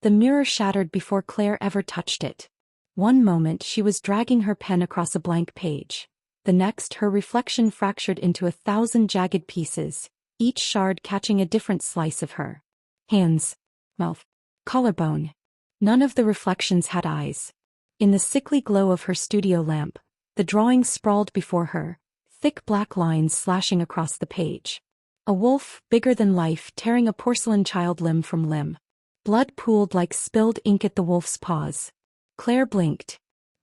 The mirror shattered before Claire ever touched it. One moment she was dragging her pen across a blank page. The next her reflection fractured into 1,000 jagged pieces, each shard catching a different slice of her. Hands, mouth, collarbone. None of the reflections had eyes. In the sickly glow of her studio lamp, the drawing sprawled before her, thick black lines slashing across the page. A wolf, bigger than life, tearing a porcelain child limb from limb. Blood pooled like spilled ink at the wolf's paws. Claire blinked.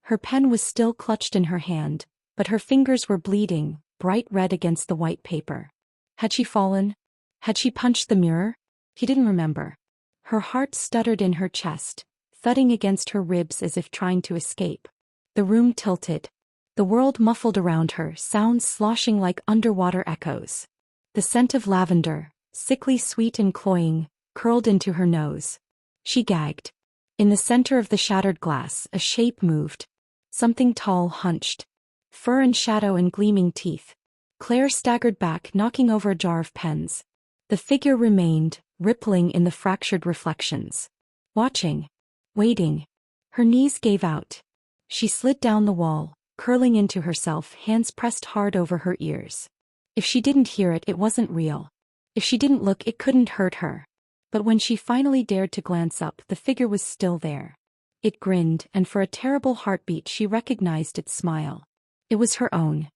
Her pen was still clutched in her hand, but her fingers were bleeding, bright red against the white paper. Had she fallen? Had she punched the mirror? He didn't remember. Her heart stuttered in her chest, thudding against her ribs as if trying to escape. The room tilted. The world muffled around her, sounds sloshing like underwater echoes. The scent of lavender, sickly sweet and cloying, curled into her nose. She gagged. In the center of the shattered glass, a shape moved. Something tall, hunched. Fur and shadow and gleaming teeth. Claire staggered back, knocking over a jar of pens. The figure remained, rippling in the fractured reflections. Watching. Waiting. Her knees gave out. She slid down the wall, curling into herself, hands pressed hard over her ears. If she didn't hear it, it wasn't real. If she didn't look, it couldn't hurt her. But when she finally dared to glance up, the figure was still there. It grinned, and for a terrible heartbeat she recognized its smile. It was her own.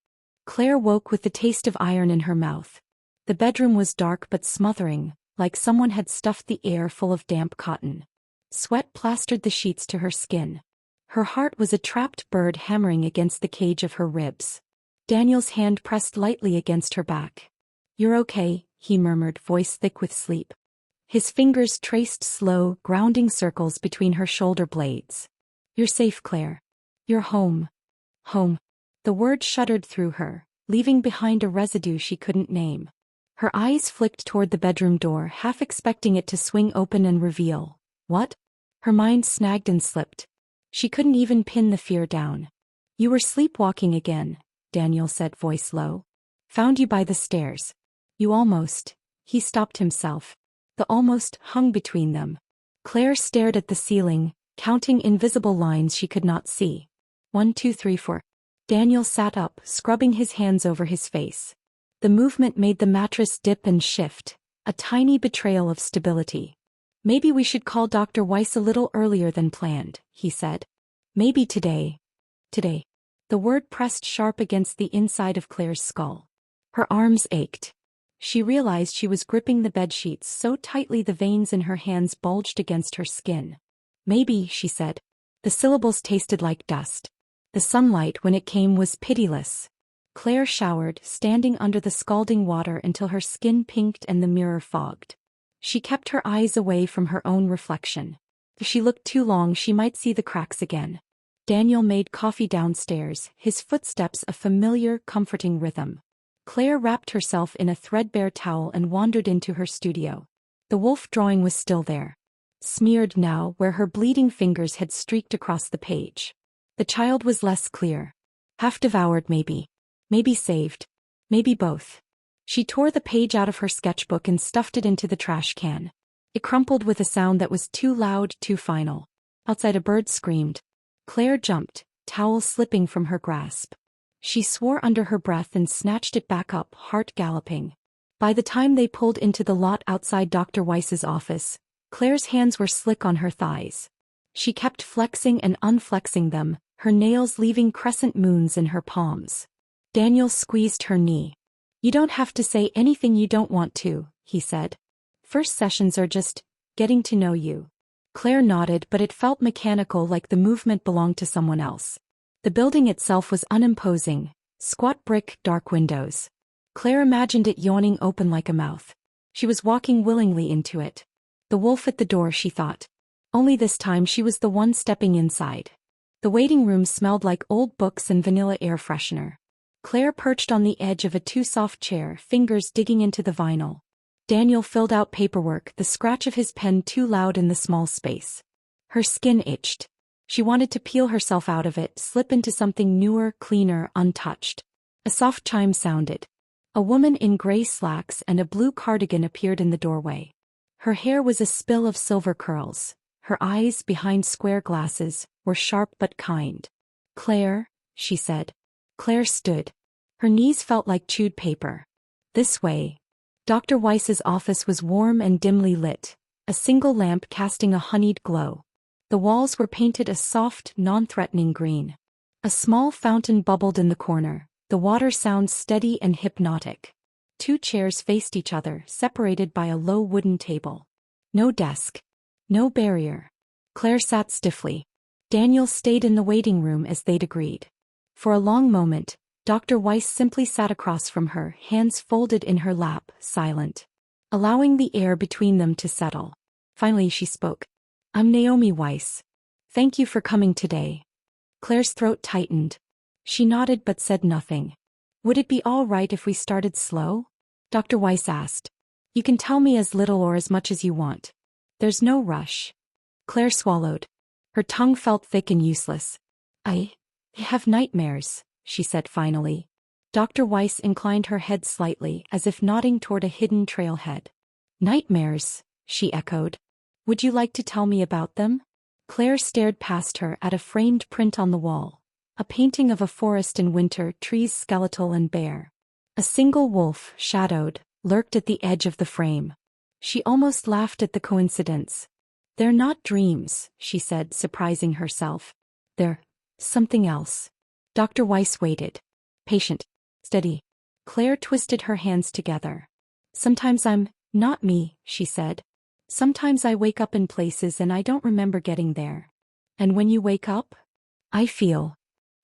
Claire woke with the taste of iron in her mouth. The bedroom was dark but smothering, like someone had stuffed the air full of damp cotton. Sweat plastered the sheets to her skin. Her heart was a trapped bird hammering against the cage of her ribs. Daniel's hand pressed lightly against her back. "You're okay," he murmured, voice thick with sleep. His fingers traced slow, grounding circles between her shoulder blades. "You're safe, Claire. You're home. Home." The word shuddered through her, leaving behind a residue she couldn't name. Her eyes flicked toward the bedroom door, half expecting it to swing open and reveal. What? Her mind snagged and slipped. She couldn't even pin the fear down. "You were sleepwalking again," Daniel said, voice low. "Found you by the stairs. You almost..." He stopped himself. The almost hung between them. Claire stared at the ceiling, counting invisible lines she could not see. 1, 2, 3, 4. Daniel sat up, scrubbing his hands over his face. The movement made the mattress dip and shift, a tiny betrayal of stability. "Maybe we should call Dr. Weiss a little earlier than planned," he said. "Maybe today." Today. The word pressed sharp against the inside of Claire's skull. Her arms ached. She realized she was gripping the bedsheets so tightly the veins in her hands bulged against her skin. "Maybe," she said. The syllables tasted like dust. The sunlight, when it came, was pitiless. Claire showered, standing under the scalding water until her skin pinked and the mirror fogged. She kept her eyes away from her own reflection. If she looked too long, she might see the cracks again. Daniel made coffee downstairs, his footsteps a familiar, comforting rhythm. Claire wrapped herself in a threadbare towel and wandered into her studio. The wolf drawing was still there. Smeared now where her bleeding fingers had streaked across the page. The child was less clear. Half devoured maybe. Maybe saved. Maybe both. She tore the page out of her sketchbook and stuffed it into the trash can. It crumpled with a sound that was too loud, too final. Outside a bird screamed. Claire jumped, towel slipping from her grasp. She swore under her breath and snatched it back up, heart galloping. By the time they pulled into the lot outside Dr. Weiss's office, Claire's hands were slick on her thighs. She kept flexing and unflexing them, her nails leaving crescent moons in her palms. Daniel squeezed her knee. "You don't have to say anything you don't want to," he said. "First sessions are just getting to know you." Claire nodded, but it felt mechanical, like the movement belonged to someone else. The building itself was unimposing, squat brick, dark windows. Claire imagined it yawning open like a mouth. She was walking willingly into it. The wolf at the door, she thought. Only this time she was the one stepping inside. The waiting room smelled like old books and vanilla air freshener. Claire perched on the edge of a too-soft chair, fingers digging into the vinyl. Daniel filled out paperwork, the scratch of his pen too loud in the small space. Her skin itched. She wanted to peel herself out of it, slip into something newer, cleaner, untouched. A soft chime sounded. A woman in gray slacks and a blue cardigan appeared in the doorway. Her hair was a spill of silver curls. her eyes, behind square glasses, were sharp but kind. "Claire," she said. Claire stood. Her knees felt like chewed paper. "This way." Dr. Weiss's office was warm and dimly lit, a single lamp casting a honeyed glow. The walls were painted a soft, non-threatening green. A small fountain bubbled in the corner, the water sounds steady and hypnotic. 2 chairs faced each other, separated by a low wooden table. No desk. No barrier. Claire sat stiffly. Daniel stayed in the waiting room as they'd agreed. For a long moment, Dr. Weiss simply sat across from her, hands folded in her lap, silent. Allowing the air between them to settle. Finally she spoke. "I'm Naomi Weiss. Thank you for coming today." Claire's throat tightened. She nodded but said nothing. "Would it be all right if we started slow?" Dr. Weiss asked. "You can tell me as little or as much as you want. There's no rush." Claire swallowed. Her tongue felt thick and useless. I have nightmares," she said finally. Dr. Weiss inclined her head slightly, as if nodding toward a hidden trailhead. "Nightmares," she echoed. "Would you like to tell me about them?" Claire stared past her at a framed print on the wall. A painting of a forest in winter, trees skeletal and bare. A single wolf, shadowed, lurked at the edge of the frame. She almost laughed at the coincidence. "They're not dreams," she said, surprising herself. "They're something else." Dr. Weiss waited. Patient. Steady. Claire twisted her hands together. "Sometimes I'm not me," she said. "Sometimes I wake up in places and I don't remember getting there. And when you wake up, I feel."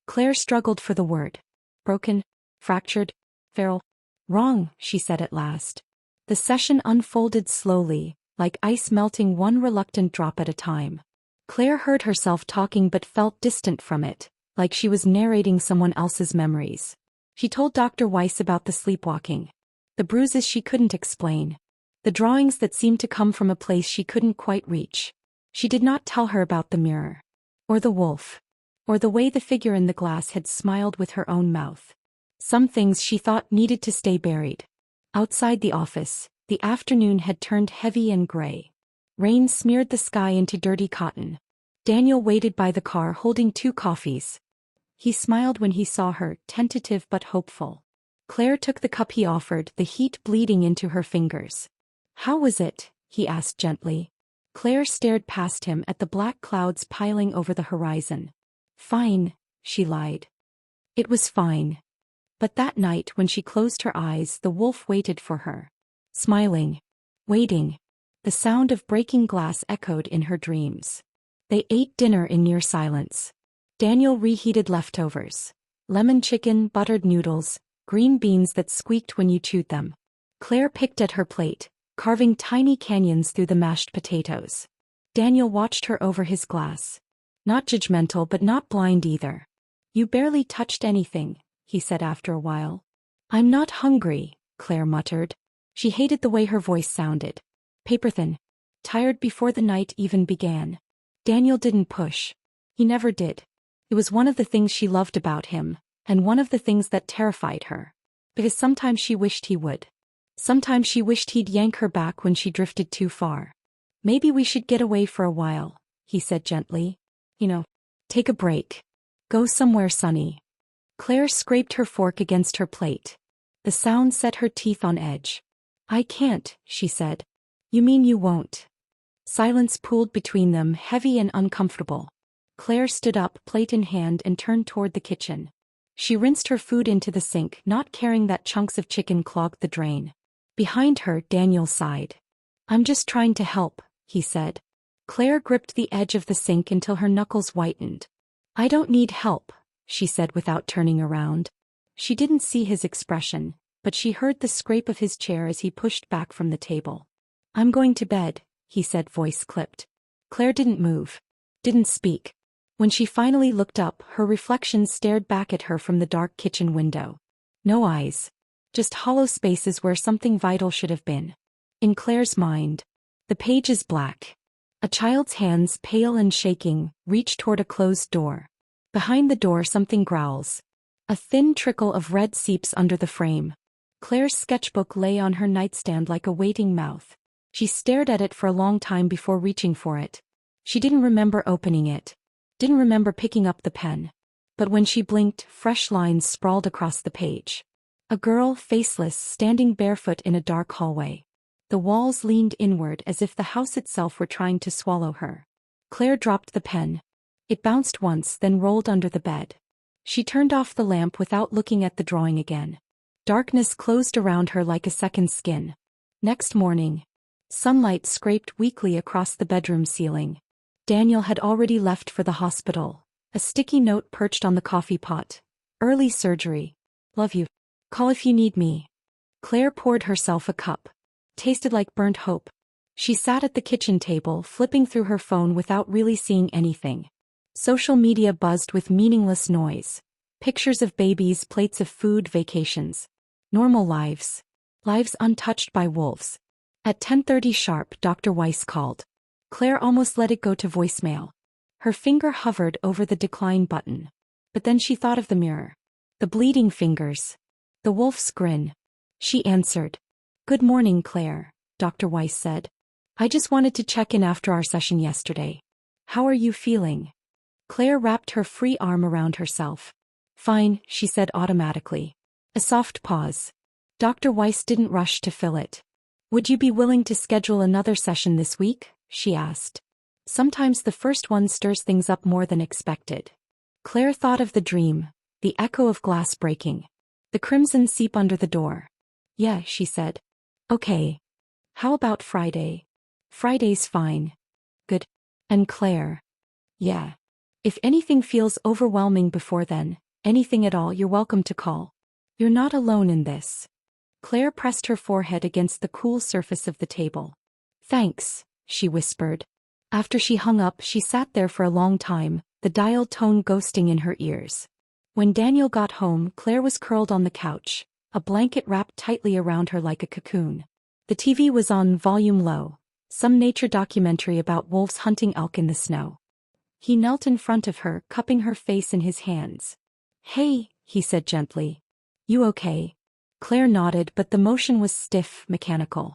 Claire struggled for the word. "Broken? Fractured? Feral?" "Wrong," she said at last. The session unfolded slowly, like ice melting one reluctant drop at a time. Claire heard herself talking but felt distant from it, like she was narrating someone else's memories. She told Dr. Weiss about the sleepwalking. The bruises she couldn't explain. The drawings that seemed to come from a place she couldn't quite reach. She did not tell her about the mirror. Or the wolf. Or the way the figure in the glass had smiled with her own mouth. Some things she thought needed to stay buried. Outside the office, the afternoon had turned heavy and gray. Rain smeared the sky into dirty cotton. Daniel waited by the car holding 2 coffees. He smiled when he saw her, tentative but hopeful. Claire took the cup he offered, the heat bleeding into her fingers. "How was it?" he asked gently. Claire stared past him at the black clouds piling over the horizon. "Fine," she lied. It was fine. But that night when she closed her eyes, the wolf waited for her. Smiling. Waiting. The sound of breaking glass echoed in her dreams. They ate dinner in near silence. Daniel reheated leftovers. Lemon chicken, buttered noodles, green beans that squeaked when you chewed them. Claire picked at her plate, carving tiny canyons through the mashed potatoes. Daniel watched her over his glass. Not judgmental but not blind either. "You barely touched anything," he said after a while. "I'm not hungry," Claire muttered. She hated the way her voice sounded. Paper-thin. Tired before the night even began. Daniel didn't push. He never did. It was one of the things she loved about him, and one of the things that terrified her. Because sometimes she wished he would. Sometimes she wished he'd yank her back when she drifted too far. "Maybe we should get away for a while," he said gently. Take a break. Go somewhere sunny." Claire scraped her fork against her plate. The sound set her teeth on edge. "I can't," she said. "You mean you won't?" Silence pooled between them, heavy and uncomfortable. Claire stood up, plate in hand, and turned toward the kitchen. She rinsed her food into the sink, not caring that chunks of chicken clogged the drain. Behind her, Daniel sighed. "I'm just trying to help," he said. Claire gripped the edge of the sink until her knuckles whitened. "I don't need help," she said without turning around. She didn't see his expression, but she heard the scrape of his chair as he pushed back from the table. "I'm going to bed," he said, voice clipped. Claire didn't move. Didn't speak. When she finally looked up, her reflection stared back at her from the dark kitchen window. No eyes. Just hollow spaces where something vital should have been. In Claire's mind, the page is black. A child's hands, pale and shaking, reach toward a closed door. Behind the door something growls. A thin trickle of red seeps under the frame. Claire's sketchbook lay on her nightstand like a waiting mouth. She stared at it for a long time before reaching for it. She didn't remember opening it. Didn't remember picking up the pen. But when she blinked, fresh lines sprawled across the page. A girl, faceless, standing barefoot in a dark hallway. The walls leaned inward as if the house itself were trying to swallow her. Claire dropped the pen. It bounced once, then rolled under the bed. She turned off the lamp without looking at the drawing again. Darkness closed around her like a second skin. Next morning, sunlight scraped weakly across the bedroom ceiling. Daniel had already left for the hospital. A sticky note perched on the coffee pot. Early surgery. Love you. Call if you need me. Claire poured herself a cup. Tasted like burnt hope. She sat at the kitchen table, flipping through her phone without really seeing anything. Social media buzzed with meaningless noise. Pictures of babies, plates of food, vacations. Normal lives. Lives untouched by wolves. At 10:30 sharp, Dr. Weiss called. Claire almost let it go to voicemail. Her finger hovered over the decline button. But then she thought of the mirror. The bleeding fingers. The wolf's grin. She answered. Good morning, Claire, Dr. Weiss said. I just wanted to check in after our session yesterday. How are you feeling? Claire wrapped her free arm around herself. Fine, she said automatically. A soft pause. Dr. Weiss didn't rush to fill it. Would you be willing to schedule another session this week? She asked. Sometimes the first one stirs things up more than expected. Claire thought of the dream, the echo of glass breaking. The crimson seep under the door. Yeah, she said. Okay. How about Friday? Friday's fine. Good. And Claire? Yeah. If anything feels overwhelming before then, anything at all, you're welcome to call. You're not alone in this. Claire pressed her forehead against the cool surface of the table. Thanks, she whispered. After she hung up, she sat there for a long time, the dial tone ghosting in her ears. When Daniel got home, Claire was curled on the couch, a blanket wrapped tightly around her like a cocoon. The TV was on volume low, some nature documentary about wolves hunting elk in the snow. He knelt in front of her, cupping her face in his hands. Hey, he said gently. You okay? Claire nodded, but the motion was stiff, mechanical.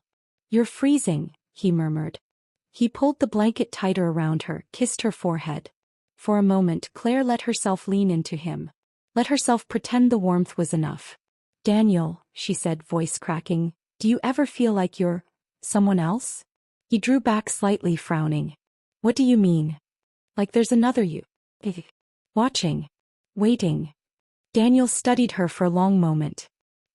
You're freezing, he murmured. He pulled the blanket tighter around her, kissed her forehead. For a moment, Claire let herself lean into him. Let herself pretend the warmth was enough. Daniel, she said, voice cracking, do you ever feel like you're someone else? He drew back slightly, frowning. What do you mean? Like there's another you. Watching. Waiting. Daniel studied her for a long moment.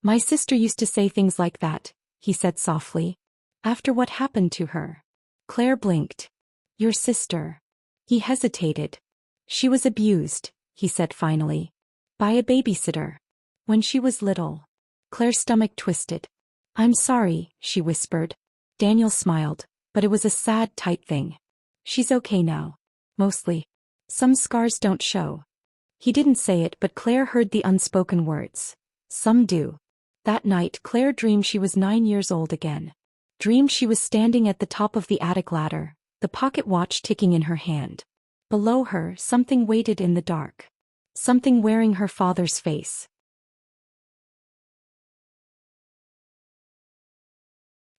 My sister used to say things like that, he said softly. After what happened to her. Claire blinked. Your sister. He hesitated. She was abused, he said finally. By a babysitter. When she was little. Claire's stomach twisted. I'm sorry, she whispered. Daniel smiled, but it was a sad, tight thing. She's okay now. Mostly. Some scars don't show. He didn't say it, but Claire heard the unspoken words. Some do. That night, Claire dreamed she was 9 years old again. Dreamed she was standing at the top of the attic ladder, the pocket watch ticking in her hand. Below her, something waited in the dark. Something wearing her father's face.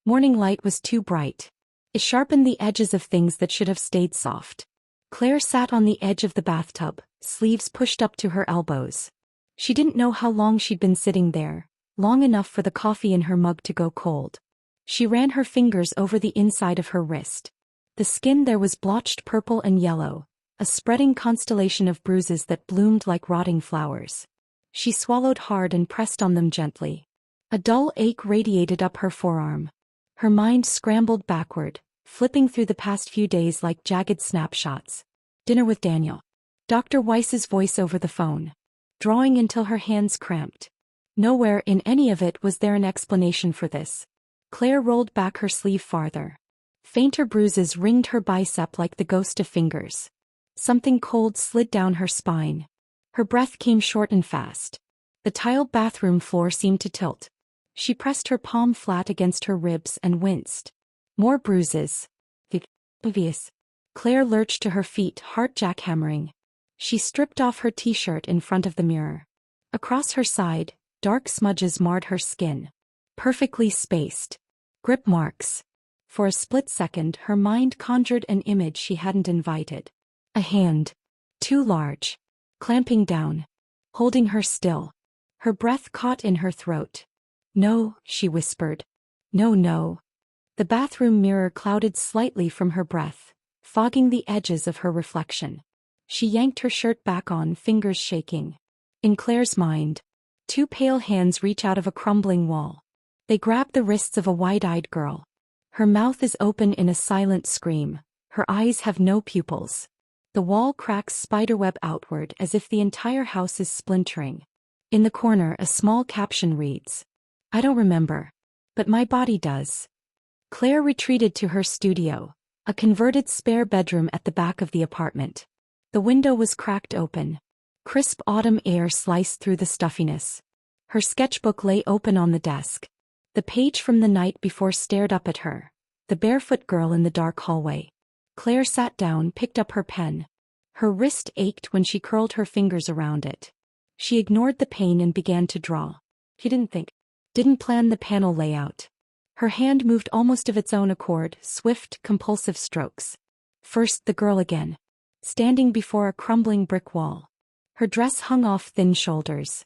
Morning light was too bright. It sharpened the edges of things that should have stayed soft. Claire sat on the edge of the bathtub, sleeves pushed up to her elbows. She didn't know how long she'd been sitting there, long enough for the coffee in her mug to go cold. She ran her fingers over the inside of her wrist. The skin there was blotched purple and yellow, a spreading constellation of bruises that bloomed like rotting flowers. She swallowed hard and pressed on them gently. A dull ache radiated up her forearm. Her mind scrambled backward, flipping through the past few days like jagged snapshots. Dinner with Daniel. Dr. Weiss's voice over the phone. Drawing until her hands cramped. Nowhere in any of it was there an explanation for this. Claire rolled back her sleeve farther. Fainter bruises ringed her bicep like the ghost of fingers. Something cold slid down her spine. Her breath came short and fast. The tiled bathroom floor seemed to tilt. She pressed her palm flat against her ribs and winced. More bruises. Obvious. Claire lurched to her feet, heart jackhammering. She stripped off her t-shirt in front of the mirror. Across her side, dark smudges marred her skin. Perfectly spaced. Grip marks. For a split second her mind conjured an image she hadn't invited. A hand. Too large. Clamping down. Holding her still. Her breath caught in her throat. "No," she whispered. "No, no." The bathroom mirror clouded slightly from her breath, fogging the edges of her reflection. She yanked her shirt back on, fingers shaking. In Claire's mind, two pale hands reach out of a crumbling wall. They grab the wrists of a wide-eyed girl. Her mouth is open in a silent scream. Her eyes have no pupils. The wall cracks spiderweb outward as if the entire house is splintering. In the corner a small caption reads, "I don't remember. But my body does." Claire retreated to her studio, a converted spare bedroom at the back of the apartment. The window was cracked open. Crisp autumn air sliced through the stuffiness. Her sketchbook lay open on the desk. The page from the night before stared up at her, the barefoot girl in the dark hallway. Claire sat down, picked up her pen. Her wrist ached when she curled her fingers around it. She ignored the pain and began to draw. She didn't plan the panel layout. Her hand moved almost of its own accord, swift, compulsive strokes. First the girl again. Standing before a crumbling brick wall. Her dress hung off thin shoulders.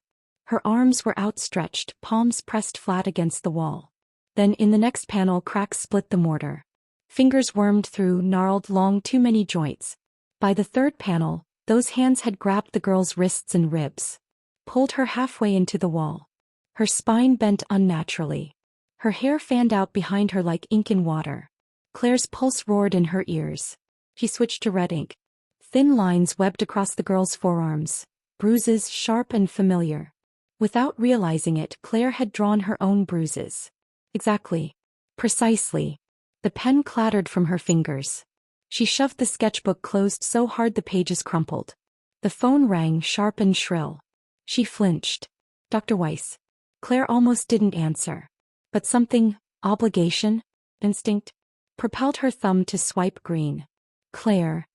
Her arms were outstretched, palms pressed flat against the wall. Then in the next panel cracks split the mortar. Fingers wormed through, gnarled long too many joints. By the third panel, those hands had grabbed the girl's wrists and ribs. Pulled her halfway into the wall. Her spine bent unnaturally. Her hair fanned out behind her like ink in water. Claire's pulse roared in her ears. She switched to red ink. Thin lines webbed across the girl's forearms. Bruises sharp and familiar. Without realizing it, Claire had drawn her own bruises. Exactly. Precisely. The pen clattered from her fingers. She shoved the sketchbook closed so hard the pages crumpled. The phone rang, sharp and shrill. She flinched. "Dr. Weiss." Claire almost didn't answer. But something, obligation, instinct, propelled her thumb to swipe green. "Claire."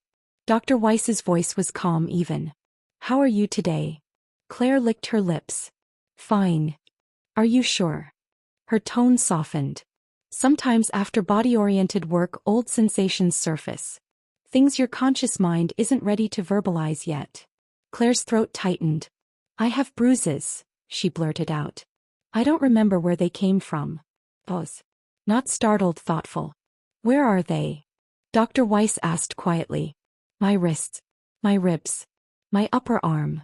Dr. Weiss's voice was calm even. "How are you today?" Claire licked her lips. "Fine." "Are you sure?" Her tone softened. "Sometimes after body-oriented work old sensations surface. Things your conscious mind isn't ready to verbalize yet." Claire's throat tightened. "I have bruises," she blurted out. "I don't remember where they came from." Pause. Not startled, thoughtful. "Where are they?" Dr. Weiss asked quietly. "My wrists. My ribs. My upper arm."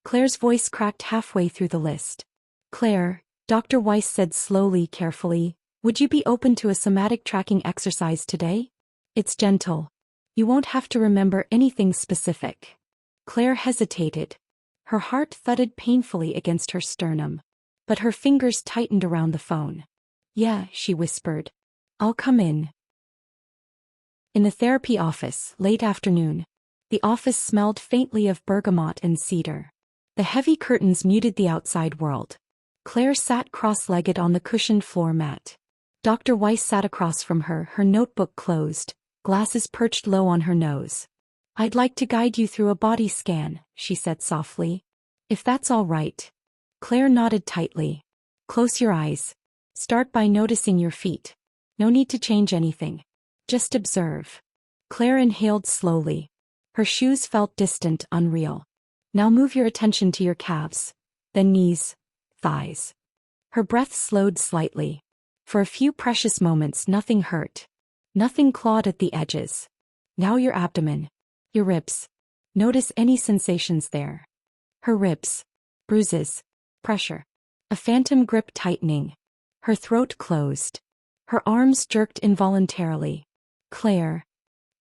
Claire's voice cracked halfway through the list. "Claire," Dr. Weiss said slowly, carefully, "would you be open to a somatic tracking exercise today? It's gentle. You won't have to remember anything specific." Claire hesitated. Her heart thudded painfully against her sternum. But her fingers tightened around the phone. "Yeah," she whispered. "I'll come in." In the therapy office, late afternoon. The office smelled faintly of bergamot and cedar. The heavy curtains muted the outside world. Claire sat cross-legged on the cushioned floor mat. Dr. Weiss sat across from her, her notebook closed, glasses perched low on her nose. "I'd like to guide you through a body scan," she said softly. "If that's all right." Claire nodded tightly. "Close your eyes. Start by noticing your feet. No need to change anything. Just observe." Claire inhaled slowly. Her shoes felt distant, unreal. "Now move your attention to your calves, then knees, thighs." Her breath slowed slightly. For a few precious moments nothing hurt. Nothing clawed at the edges. "Now your abdomen. Your ribs. Notice any sensations there." Her ribs. Bruises. Pressure. A phantom grip tightening. Her throat closed. Her arms jerked involuntarily. "Claire."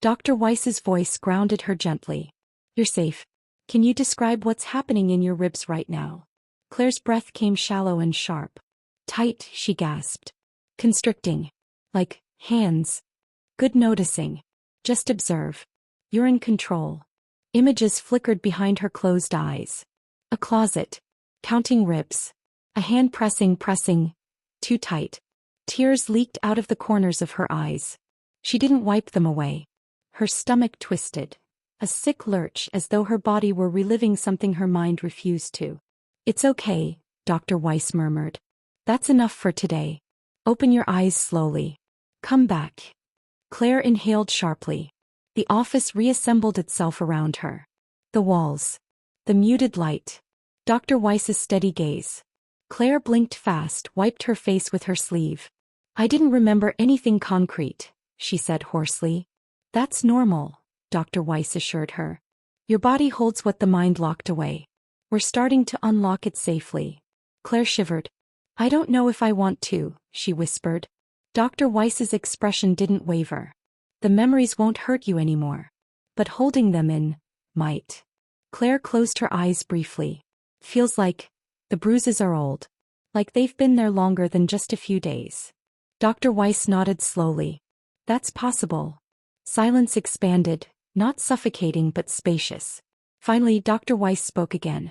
Dr. Weiss's voice grounded her gently. "You're safe. Can you describe what's happening in your ribs right now?" Claire's breath came shallow and sharp. "Tight," she gasped. "Constricting. Like hands." "Good noticing. Just observe. You're in control." Images flickered behind her closed eyes. A closet. Counting ribs. A hand pressing. Too tight. Tears leaked out of the corners of her eyes. She didn't wipe them away. Her stomach twisted. A sick lurch, as though her body were reliving something her mind refused to. "It's okay," Dr. Weiss murmured. "That's enough for today. Open your eyes slowly." Come back. Claire inhaled sharply. The office reassembled itself around her. The walls. The muted light. Dr. Weiss's steady gaze. Claire blinked fast, wiped her face with her sleeve. I didn't remember anything concrete, she said hoarsely. That's normal, Dr. Weiss assured her. Your body holds what the mind locked away. We're starting to unlock it safely. Claire shivered. I don't know if I want to, she whispered. Dr. Weiss's expression didn't waver. The memories won't hurt you anymore. But holding them in, might. Claire closed her eyes briefly. Feels like the bruises are old. Like they've been there longer than just a few days. Dr. Weiss nodded slowly. That's possible. Silence expanded, not suffocating but spacious. Finally, Dr. Weiss spoke again.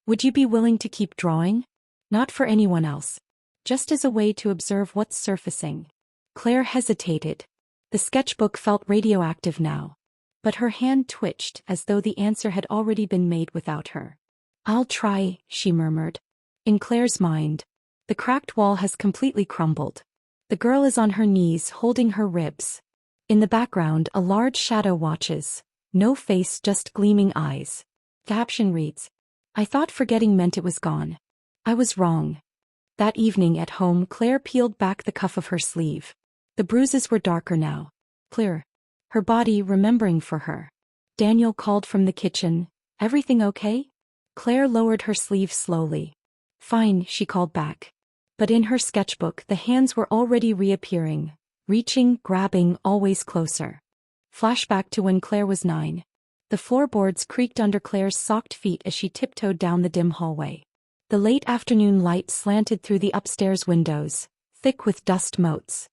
Would you be willing to keep drawing? Not for anyone else. Just as a way to observe what's surfacing. Claire hesitated. The sketchbook felt radioactive now. But her hand twitched as though the answer had already been made without her. I'll try, she murmured. In Claire's mind, the cracked wall has completely crumbled. The girl is on her knees holding her ribs. In the background, a large shadow watches. No face, just gleaming eyes. The caption reads, I thought forgetting meant it was gone. I was wrong. That evening at home, Claire peeled back the cuff of her sleeve. The bruises were darker now. Clear. Her body remembering for her. Daniel called from the kitchen. Everything okay? Claire lowered her sleeve slowly. Fine, she called back. But in her sketchbook, the hands were already reappearing. Reaching, grabbing, always closer. Flashback to when Claire was 9. The floorboards creaked under Claire's socked feet as she tiptoed down the dim hallway. The late afternoon light slanted through the upstairs windows, thick with dust motes.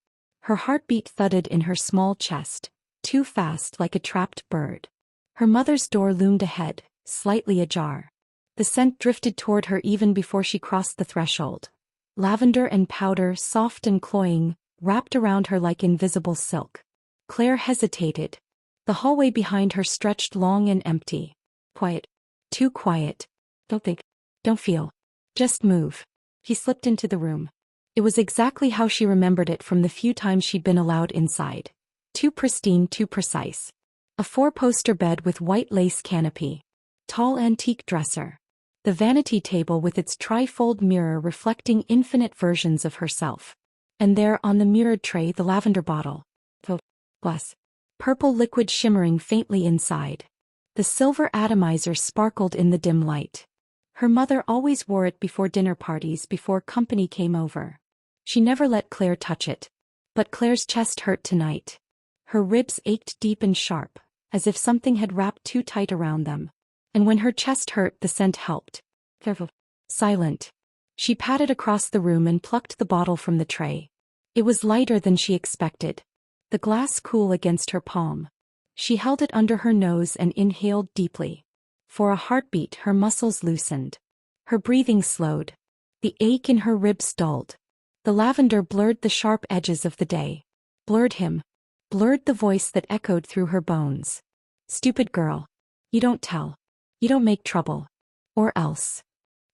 Her heartbeat thudded in her small chest, too fast like a trapped bird. Her mother's door loomed ahead, slightly ajar. The scent drifted toward her even before she crossed the threshold. Lavender and powder, soft and cloying, wrapped around her like invisible silk. Claire hesitated. The hallway behind her stretched long and empty. Quiet. Too quiet. Don't think. Don't feel. Just move. He slipped into the room. It was exactly how she remembered it from the few times she'd been allowed inside. Too pristine, too precise. A 4-poster bed with white lace canopy. Tall antique dresser. The vanity table with its trifold mirror reflecting infinite versions of herself. And there on the mirrored tray the lavender bottle. Glass. Purple liquid shimmering faintly inside. The silver atomizer sparkled in the dim light. Her mother always wore it before dinner parties before company came over. She never let Claire touch it. But Claire's chest hurt tonight. Her ribs ached deep and sharp, as if something had wrapped too tight around them. And when her chest hurt, the scent helped. Silent. She patted across the room and plucked the bottle from the tray. It was lighter than she expected. The glass cool against her palm. She held it under her nose and inhaled deeply. For a heartbeat, her muscles loosened. Her breathing slowed. The ache in her ribs dulled. The lavender blurred the sharp edges of the day. Blurred him. Blurred the voice that echoed through her bones. Stupid girl. You don't tell. You don't make trouble. Or else.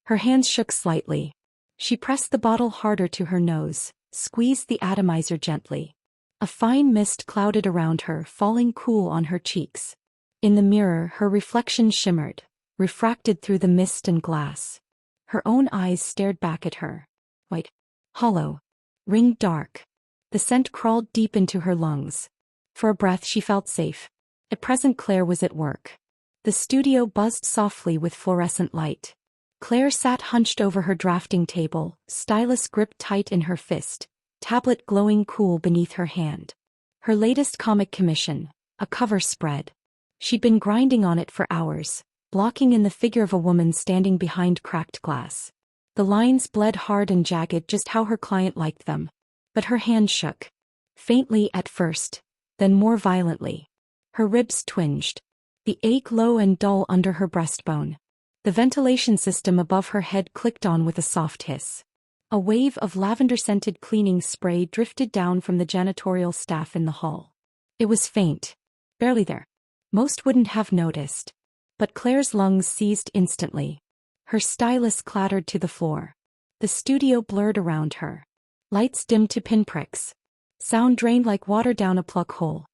Her hands shook slightly. She pressed the bottle harder to her nose, squeezed the atomizer gently. A fine mist clouded around her, falling cool on her cheeks. In the mirror, her reflection shimmered, refracted through the mist and glass. Her own eyes stared back at her. White. Hollow. Ringed dark. The scent crawled deep into her lungs. For a breath she felt safe. At present Claire was at work. The studio buzzed softly with fluorescent light. Claire sat hunched over her drafting table, stylus gripped tight in her fist, tablet glowing cool beneath her hand. Her latest comic commission, a cover spread. She'd been grinding on it for hours, blocking in the figure of a woman standing behind cracked glass. The lines bled hard and jagged, just how her client liked them. But her hand shook. Faintly at first, then more violently. Her ribs twinged. The ache low and dull under her breastbone. The ventilation system above her head clicked on with a soft hiss. A wave of lavender-scented cleaning spray drifted down from the janitorial staff in the hall. It was faint. Barely there. Most wouldn't have noticed. But Claire's lungs seized instantly. Her stylus clattered to the floor. The studio blurred around her. Lights dimmed to pinpricks. Sound drained like water down a plug hole.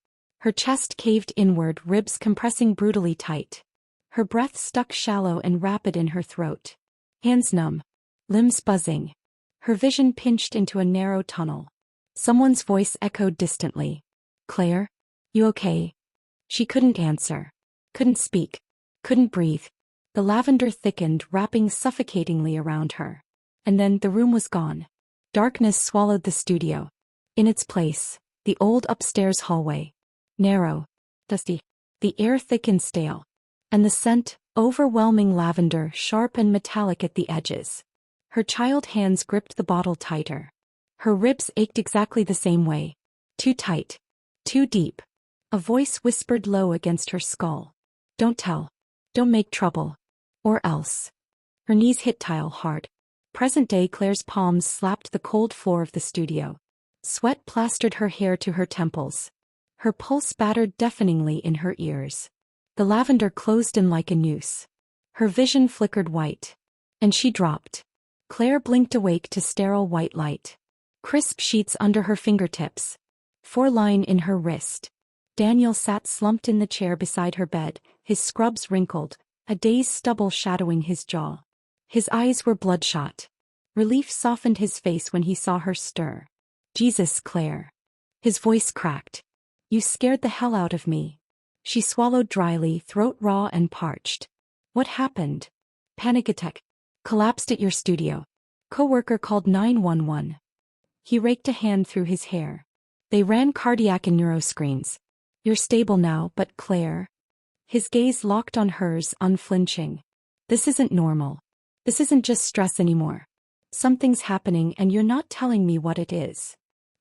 Her chest caved inward, ribs compressing brutally tight. Her breath stuck shallow and rapid in her throat. Hands numb. Limbs buzzing. Her vision pinched into a narrow tunnel. Someone's voice echoed distantly. "Claire? You okay?" She couldn't answer. Couldn't speak. Couldn't breathe. The lavender thickened, wrapping suffocatingly around her. And then the room was gone. Darkness swallowed the studio. In its place, the old upstairs hallway. Narrow. Dusty. The air thick and stale. And the scent, overwhelming lavender, sharp and metallic at the edges. Her child hands gripped the bottle tighter. Her ribs ached exactly the same way. Too tight. Too deep. A voice whispered low against her skull. "Don't tell. Don't make trouble. Or else." Her knees hit tile hard. Present-day Claire's palms slapped the cold floor of the studio. Sweat plastered her hair to her temples. Her pulse battered deafeningly in her ears. The lavender closed in like a noose. Her vision flickered white. And she dropped. Claire blinked awake to sterile white light. Crisp sheets under her fingertips. 4-line in her wrist. Daniel sat slumped in the chair beside her bed, his scrubs wrinkled, a day's stubble shadowing his jaw. His eyes were bloodshot. Relief softened his face when he saw her stir. "Jesus, Claire." His voice cracked. "You scared the hell out of me." She swallowed dryly, throat raw and parched. "What happened?" "Panic attack. Collapsed at your studio. Coworker called 911. He raked a hand through his hair. "They ran cardiac and neuroscreens. You're stable now, but Claire." His gaze locked on hers, unflinching. "This isn't normal. This isn't just stress anymore. Something's happening and you're not telling me what it is."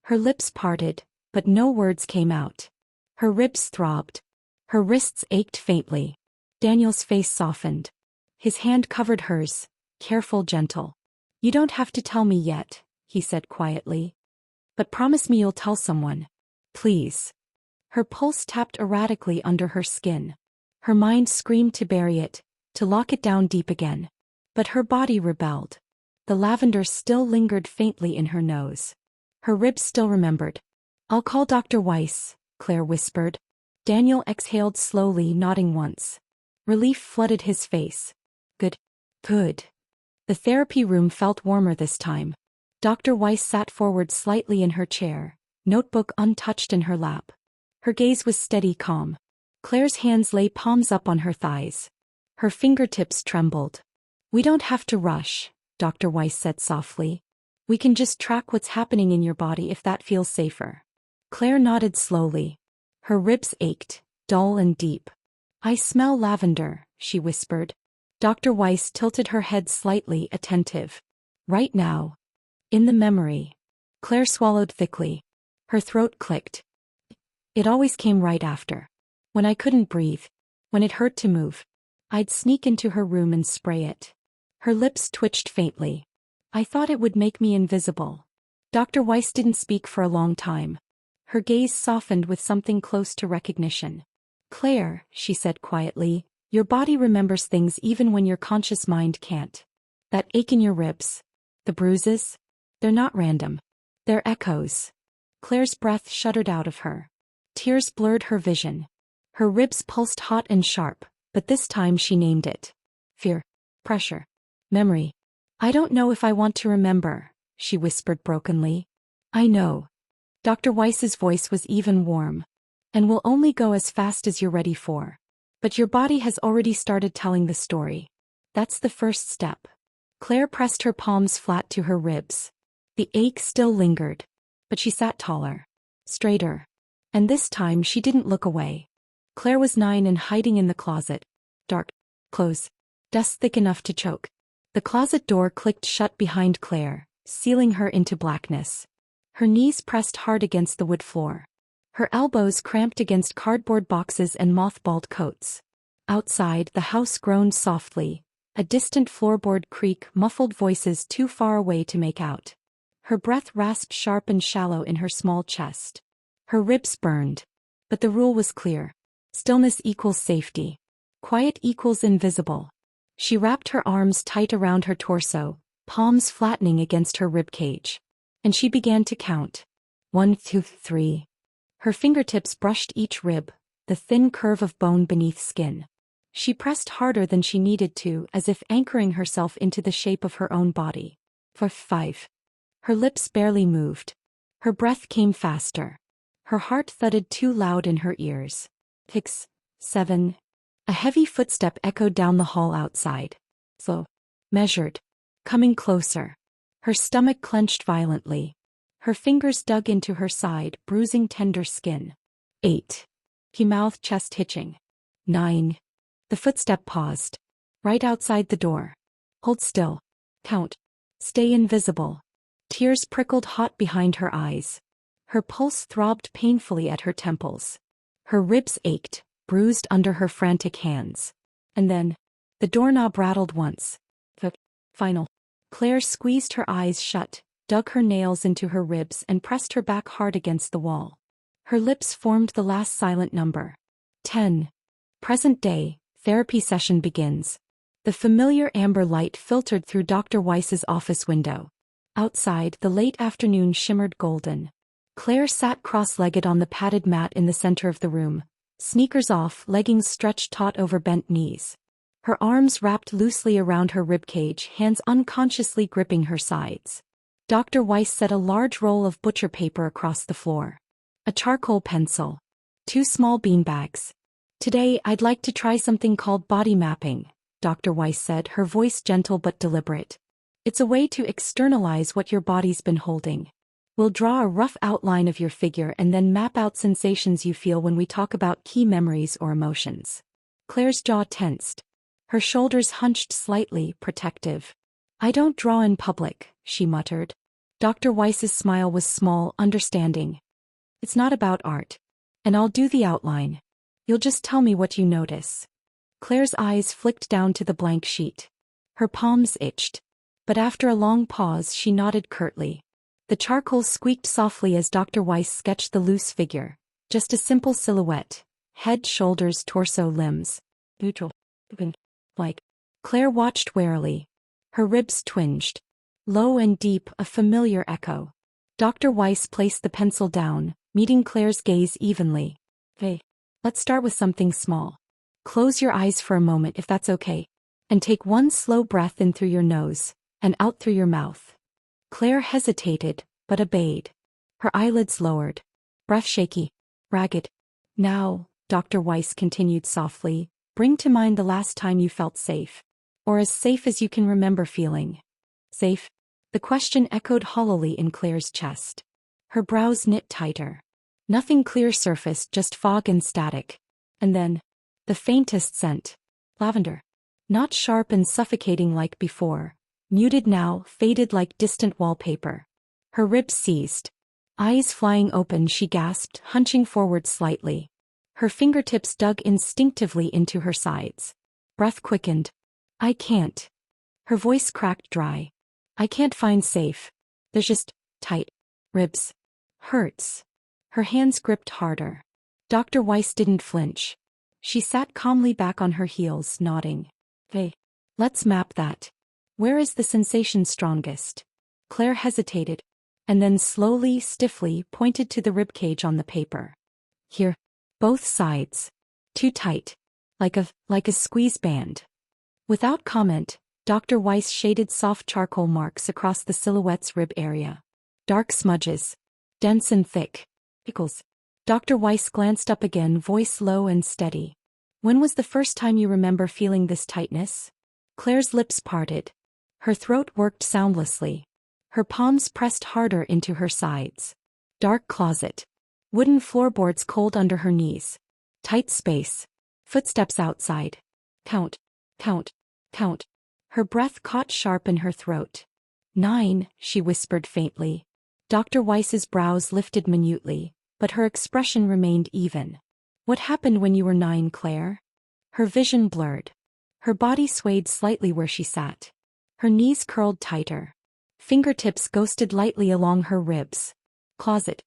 Her lips parted, but no words came out. Her ribs throbbed. Her wrists ached faintly. Daniel's face softened. His hand covered hers, careful, gentle. "You don't have to tell me yet," he said quietly. "But promise me you'll tell someone. Please." Her pulse tapped erratically under her skin. Her mind screamed to bury it, to lock it down deep again. But her body rebelled. The lavender still lingered faintly in her nose. Her ribs still remembered. "I'll call Dr. Weiss," Claire whispered. Daniel exhaled slowly, nodding once. Relief flooded his face. "Good. Good." The therapy room felt warmer this time. Dr. Weiss sat forward slightly in her chair, notebook untouched in her lap. Her gaze was steady, calm. Claire's hands lay palms up on her thighs. Her fingertips trembled. "We don't have to rush," Dr. Weiss said softly. "We can just track what's happening in your body if that feels safer." Claire nodded slowly. Her ribs ached, dull and deep. "I smell lavender," she whispered. Dr. Weiss tilted her head slightly, attentive. "Right now. In the memory." Claire swallowed thickly. Her throat clicked. "It always came right after. When I couldn't breathe. When it hurt to move. I'd sneak into her room and spray it." Her lips twitched faintly. "I thought it would make me invisible." Dr. Weiss didn't speak for a long time. Her gaze softened with something close to recognition. "Claire," she said quietly, "your body remembers things even when your conscious mind can't. That ache in your ribs. The bruises. They're not random. They're echoes." Claire's breath shuddered out of her. Tears blurred her vision. Her ribs pulsed hot and sharp, but this time she named it. "Fear. Pressure. Memory. I don't know if I want to remember," she whispered brokenly. "I know." Dr. Weiss's voice was even warm. "And we'll only go as fast as you're ready for. But your body has already started telling the story. That's the first step." Claire pressed her palms flat to her ribs. The ache still lingered, but she sat taller. Straighter. And this time she didn't look away. Claire was 9 and hiding in the closet. Dark. Clothes. Dust thick enough to choke. The closet door clicked shut behind Claire, sealing her into blackness. Her knees pressed hard against the wood floor. Her elbows cramped against cardboard boxes and mothballed coats. Outside, the house groaned softly. A distant floorboard creak muffled voices too far away to make out. Her breath rasped sharp and shallow in her small chest. Her ribs burned. But the rule was clear. Stillness equals safety. Quiet equals invisible. She wrapped her arms tight around her torso, palms flattening against her ribcage. And she began to count. 1, 2, 3. Her fingertips brushed each rib, the thin curve of bone beneath skin. She pressed harder than she needed to, as if anchoring herself into the shape of her own body. 5. Her lips barely moved. Her breath came faster. Her heart thudded too loud in her ears. 6, 7. A heavy footstep echoed down the hall outside. Slow. Measured. Coming closer. Her stomach clenched violently. Her fingers dug into her side, bruising tender skin. 8. He mouthed, chest hitching. 9. The footstep paused. Right outside the door. Hold still. Count. Stay invisible. Tears prickled hot behind her eyes. Her pulse throbbed painfully at her temples. Her ribs ached, bruised under her frantic hands. And then, the doorknob rattled once. The final. Claire squeezed her eyes shut, dug her nails into her ribs and pressed her back hard against the wall. Her lips formed the last silent number. 10. Present day, therapy session begins. The familiar amber light filtered through Dr. Weiss's office window. Outside, the late afternoon shimmered golden. Claire sat cross-legged on the padded mat in the center of the room, sneakers off, leggings stretched taut over bent knees. Her arms wrapped loosely around her ribcage, hands unconsciously gripping her sides. Dr. Weiss set a large roll of butcher paper across the floor. A charcoal pencil. 2 small beanbags. Today, I'd like to try something called body mapping, Dr. Weiss said, her voice gentle but deliberate. It's a way to externalize what your body's been holding. We'll draw a rough outline of your figure and then map out sensations you feel when we talk about key memories or emotions. Claire's jaw tensed. Her shoulders hunched slightly, protective. I don't draw in public, she muttered. Dr. Weiss's smile was small, understanding. It's not about art. And I'll do the outline. You'll just tell me what you notice. Claire's eyes flicked down to the blank sheet. Her palms itched. But after a long pause she nodded curtly. The charcoal squeaked softly as Dr. Weiss sketched the loose figure. Just a simple silhouette. Head, shoulders, torso, limbs. Neutral. Like. Claire watched warily. Her ribs twinged. Low and deep, a familiar echo. Dr. Weiss placed the pencil down, meeting Claire's gaze evenly. Hey. Let's start with something small. Close your eyes for a moment if that's okay. And take one slow breath in through your nose, and out through your mouth. Claire hesitated, but obeyed. Her eyelids lowered. Breath shaky. Ragged. Now, Dr. Weiss continued softly, bring to mind the last time you felt safe. Or as safe as you can remember feeling. Safe? The question echoed hollowly in Claire's chest. Her brows knit tighter. Nothing clear surfaced, just fog and static. And then, the faintest scent. Lavender. Not sharp and suffocating like before. Muted now, faded like distant wallpaper. Her ribs seized. Eyes flying open, she gasped, hunching forward slightly. Her fingertips dug instinctively into her sides. Breath quickened. I can't. Her voice cracked dry. I can't find safe. There's just tight. Ribs. Hurts. Her hands gripped harder. Dr. Weiss didn't flinch. She sat calmly back on her heels, nodding. Hey. Let's map that. Where is the sensation strongest? Claire hesitated, and then slowly, stiffly pointed to the ribcage on the paper. Here. Both sides. Too tight. Like a squeeze band. Without comment, Dr. Weiss shaded soft charcoal marks across the silhouette's rib area. Dark smudges. Dense and thick. Pickles. Dr. Weiss glanced up again, voice low and steady. When was the first time you remember feeling this tightness? Claire's lips parted. Her throat worked soundlessly. Her palms pressed harder into her sides. Dark closet. Wooden floorboards cold under her knees. Tight space. Footsteps outside. Count. Count. Count. Her breath caught sharp in her throat. 9, she whispered faintly. Dr. Weiss's brows lifted minutely, but her expression remained even. What happened when you were 9, Claire? Her vision blurred. Her body swayed slightly where she sat. Her knees curled tighter. Fingertips ghosted lightly along her ribs. Closet.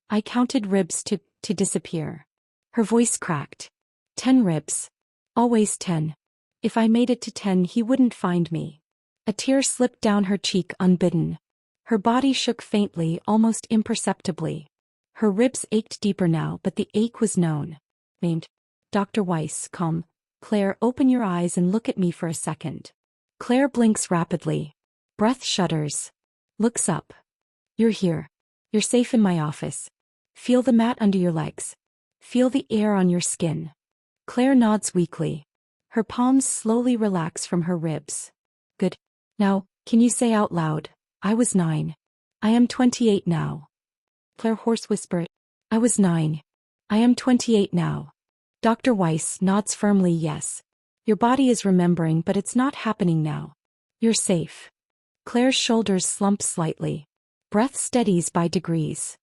I counted ribs to disappear. Her voice cracked. 10 ribs. Always 10. If I made it to 10, he wouldn't find me. A tear slipped down her cheek unbidden. Her body shook faintly, almost imperceptibly. Her ribs ached deeper now, but the ache was known. Named. Dr. Weiss, calm. Claire, open your eyes and look at me for a second. Claire blinks rapidly. Breath shudders. Looks up. You're here. You're safe in my office. Feel the mat under your legs. Feel the air on your skin. Claire nods weakly. Her palms slowly relax from her ribs. Good. Now, can you say out loud, I was 9. I am 28 now. Claire hoarse whispered, I was 9. I am 28 now. Dr. Weiss nods firmly yes. Your body is remembering, but it's not happening now. You're safe. Claire's shoulders slump slightly. Breath steadies by degrees.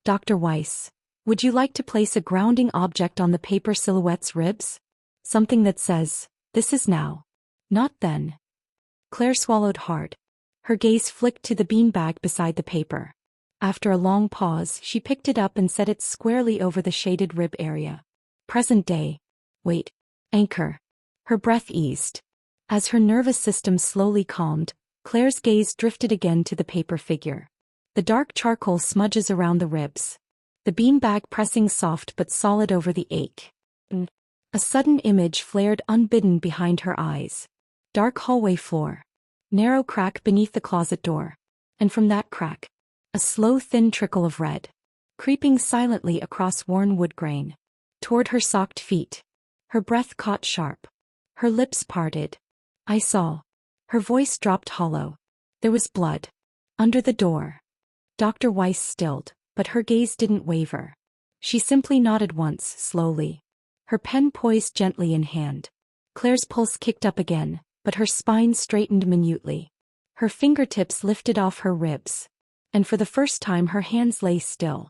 Dr. Weiss, would you like to place a grounding object on the paper silhouette's ribs? Something that says, this is now. Not then. Claire swallowed hard. Her gaze flicked to the beanbag beside the paper. After a long pause, she picked it up and set it squarely over the shaded rib area. Present day. Wait. Anchor. Her breath eased. As her nervous system slowly calmed, Claire's gaze drifted again to the paper figure. The dark charcoal smudges around the ribs. The beanbag pressing soft but solid over the ache. A sudden image flared unbidden behind her eyes. Dark hallway floor. Narrow crack beneath the closet door. And from that crack, a slow thin trickle of red. Creeping silently across worn wood grain. Toward her socked feet. Her breath caught sharp. Her lips parted. I saw. Her voice dropped hollow. There was blood. Under the door. Dr. Weiss stilled, but her gaze didn't waver. She simply nodded once, slowly. Her pen poised gently in hand. Claire's pulse kicked up again, but her spine straightened minutely. Her fingertips lifted off her ribs. And for the first time her hands lay still.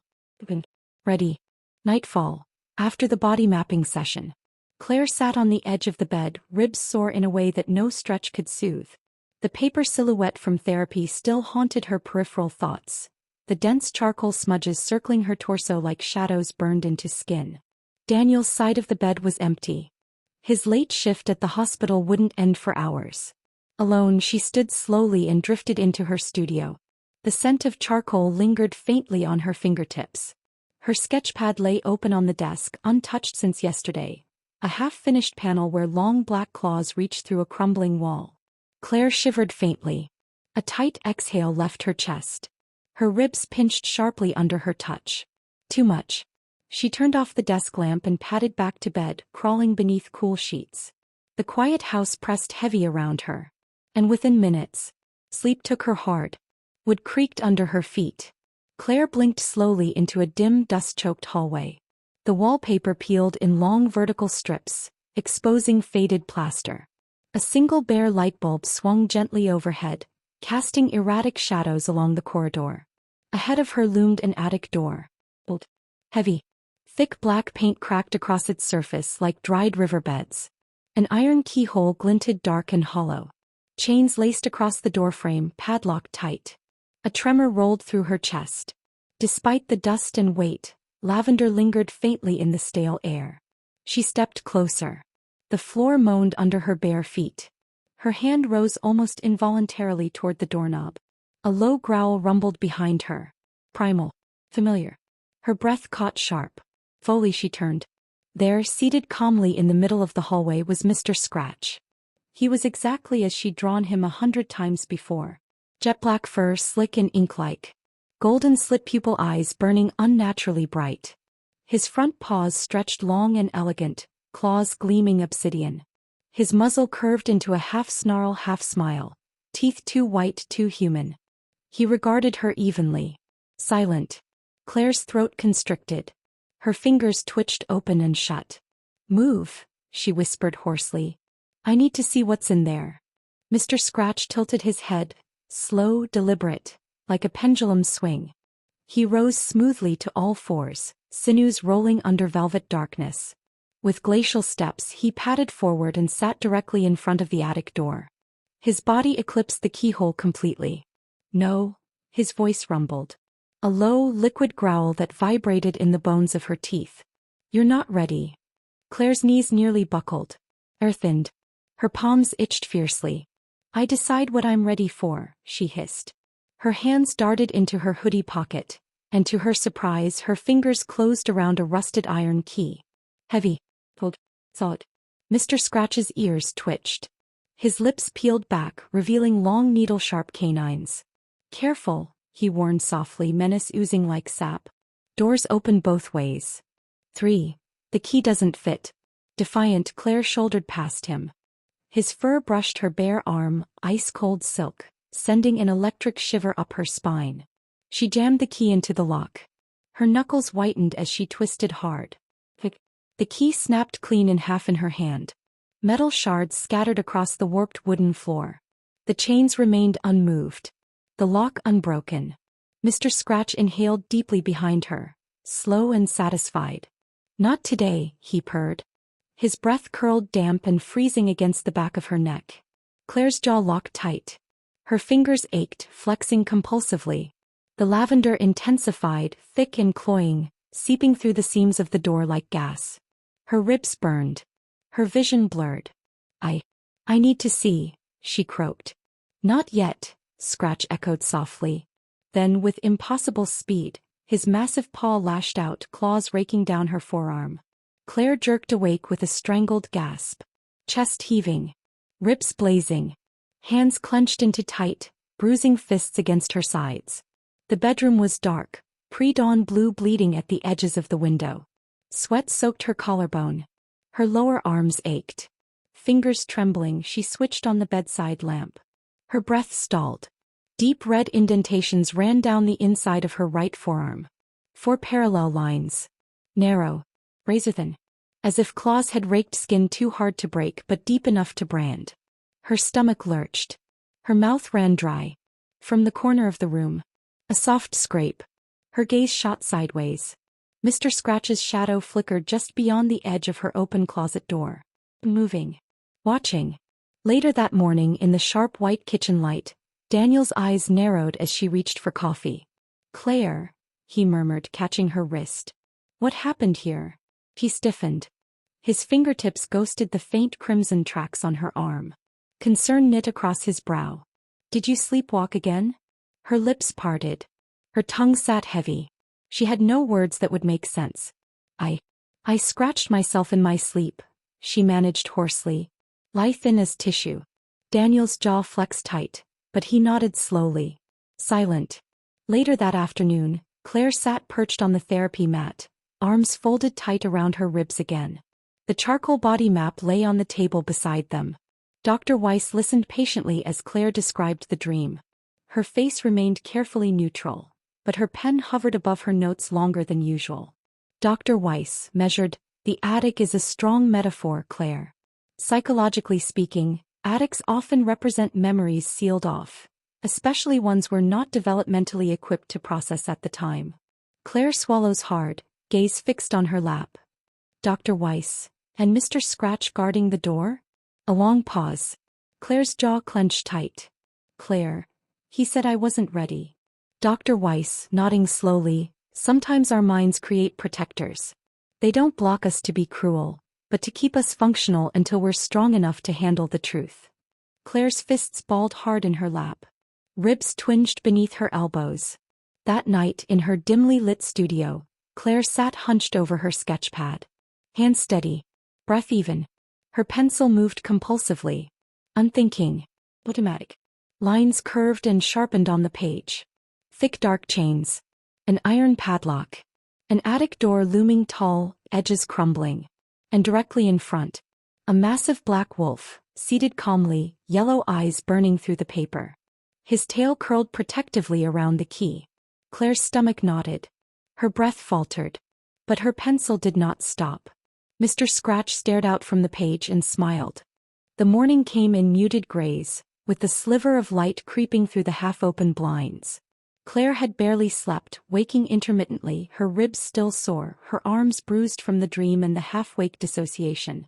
Ready. Nightfall. After the body mapping session. Claire sat on the edge of the bed, ribs sore in a way that no stretch could soothe. The paper silhouette from therapy still haunted her peripheral thoughts. The dense charcoal smudges circling her torso like shadows burned into skin. Daniel's side of the bed was empty. His late shift at the hospital wouldn't end for hours. Alone, she stood slowly and drifted into her studio. The scent of charcoal lingered faintly on her fingertips. Her sketchpad lay open on the desk, untouched since yesterday. A half-finished panel where long black claws reached through a crumbling wall. Claire shivered faintly. A tight exhale left her chest. Her ribs pinched sharply under her touch. Too much. She turned off the desk lamp and padded back to bed, crawling beneath cool sheets. The quiet house pressed heavy around her. And within minutes, sleep took her hard. Wood creaked under her feet. Claire blinked slowly into a dim, dust-choked hallway. The wallpaper peeled in long vertical strips, exposing faded plaster. A single bare light bulb swung gently overhead, casting erratic shadows along the corridor. Ahead of her loomed an attic door. Old, heavy. Thick black paint cracked across its surface like dried riverbeds. An iron keyhole glinted dark and hollow. Chains laced across the doorframe, padlocked tight. A tremor rolled through her chest. Despite the dust and weight, lavender lingered faintly in the stale air. She stepped closer. The floor moaned under her bare feet. Her hand rose almost involuntarily toward the doorknob. A low growl rumbled behind her. Primal. Familiar. Her breath caught sharp. Fully she turned. There, seated calmly in the middle of the hallway, was Mr. Scratch. He was exactly as she'd drawn him 100 times before. Jet black fur, slick and ink-like. Golden slit-pupil eyes burning unnaturally bright. His front paws stretched long and elegant, claws gleaming obsidian. His muzzle curved into a half-snarl, half-smile. Teeth too white, too human. He regarded her evenly. Silent. Claire's throat constricted. Her fingers twitched open and shut. Move, she whispered hoarsely. I need to see what's in there. Mr. Scratch tilted his head, slow, deliberate, like a pendulum swing. He rose smoothly to all fours, sinews rolling under velvet darkness. With glacial steps he padded forward and sat directly in front of the attic door. His body eclipsed the keyhole completely. No, his voice rumbled. A low, liquid growl that vibrated in the bones of her teeth. You're not ready. Claire's knees nearly buckled. Earthened. Her palms itched fiercely. I decide what I'm ready for, she hissed. Her hands darted into her hoodie pocket, and to her surprise her fingers closed around a rusted iron key. Heavy. Cold. Thought. Mr. Scratch's ears twitched. His lips peeled back, revealing long needle-sharp canines. Careful, he warned softly, menace oozing like sap. Doors open both ways. 3. The key doesn't fit. Defiant, Claire shouldered past him. His fur brushed her bare arm, ice-cold silk, sending an electric shiver up her spine. She jammed the key into the lock. Her knuckles whitened as she twisted hard. The key snapped clean in half in her hand. Metal shards scattered across the warped wooden floor. The chains remained unmoved. The lock unbroken. Mr. Scratch inhaled deeply behind her, slow and satisfied. Not today, he purred. His breath curled damp and freezing against the back of her neck. Claire's jaw locked tight. Her fingers ached, flexing compulsively. The lavender intensified, thick and cloying, seeping through the seams of the door like gas. Her ribs burned. Her vision blurred. I need to see, she croaked. Not yet, Scratch echoed softly. Then, with impossible speed, his massive paw lashed out, claws raking down her forearm. Claire jerked awake with a strangled gasp. Chest heaving. Ribs blazing. Hands clenched into tight, bruising fists against her sides. The bedroom was dark, pre-dawn blue bleeding at the edges of the window. Sweat soaked her collarbone. Her lower arms ached. Fingers trembling, she switched on the bedside lamp. Her breath stalled. Deep red indentations ran down the inside of her right forearm. 4 parallel lines. Narrow. Razor-thin. As if claws had raked skin too hard to break but deep enough to brand. Her stomach lurched. Her mouth ran dry. From the corner of the room. A soft scrape. Her gaze shot sideways. Mr. Scratch's shadow flickered just beyond the edge of her open closet door. Moving. Watching. Later that morning in the sharp white kitchen light, Daniel's eyes narrowed as she reached for coffee. Claire, he murmured, catching her wrist. What happened here? He stiffened. His fingertips ghosted the faint crimson tracks on her arm. Concern knit across his brow. Did you sleepwalk again? Her lips parted. Her tongue sat heavy. She had no words that would make sense. I scratched myself in my sleep, she managed hoarsely. Lie thin as tissue. Daniel's jaw flexed tight, but he nodded slowly. Silent. Later that afternoon, Claire sat perched on the therapy mat, arms folded tight around her ribs again. The charcoal body map lay on the table beside them. Dr. Weiss listened patiently as Claire described the dream. Her face remained carefully neutral, but her pen hovered above her notes longer than usual. Dr. Weiss measured, the attic is a strong metaphor, Claire. Psychologically speaking, attics often represent memories sealed off, especially ones we're not developmentally equipped to process at the time. Claire swallows hard, gaze fixed on her lap. Dr. Weiss, and Mr. Scratch guarding the door? A long pause. Claire's jaw clenched tight. Claire, he said I wasn't ready. Dr. Weiss, nodding slowly, sometimes our minds create protectors. They don't block us to be cruel, but to keep us functional until we're strong enough to handle the truth. Claire's fists balled hard in her lap. Ribs twinged beneath her elbows. That night in her dimly lit studio, Claire sat hunched over her sketchpad. Hand steady. Breath even. Her pencil moved compulsively. Unthinking. Automatic. Lines curved and sharpened on the page. Thick dark chains. An iron padlock. An attic door looming tall, edges crumbling. And directly in front, a massive black wolf, seated calmly, yellow eyes burning through the paper. His tail curled protectively around the key. Claire's stomach knotted. Her breath faltered. But her pencil did not stop. Mr. Scratch stared out from the page and smiled. The morning came in muted grays, with the sliver of light creeping through the half-open blinds. Claire had barely slept, waking intermittently, her ribs still sore, her arms bruised from the dream and the half-wake dissociation.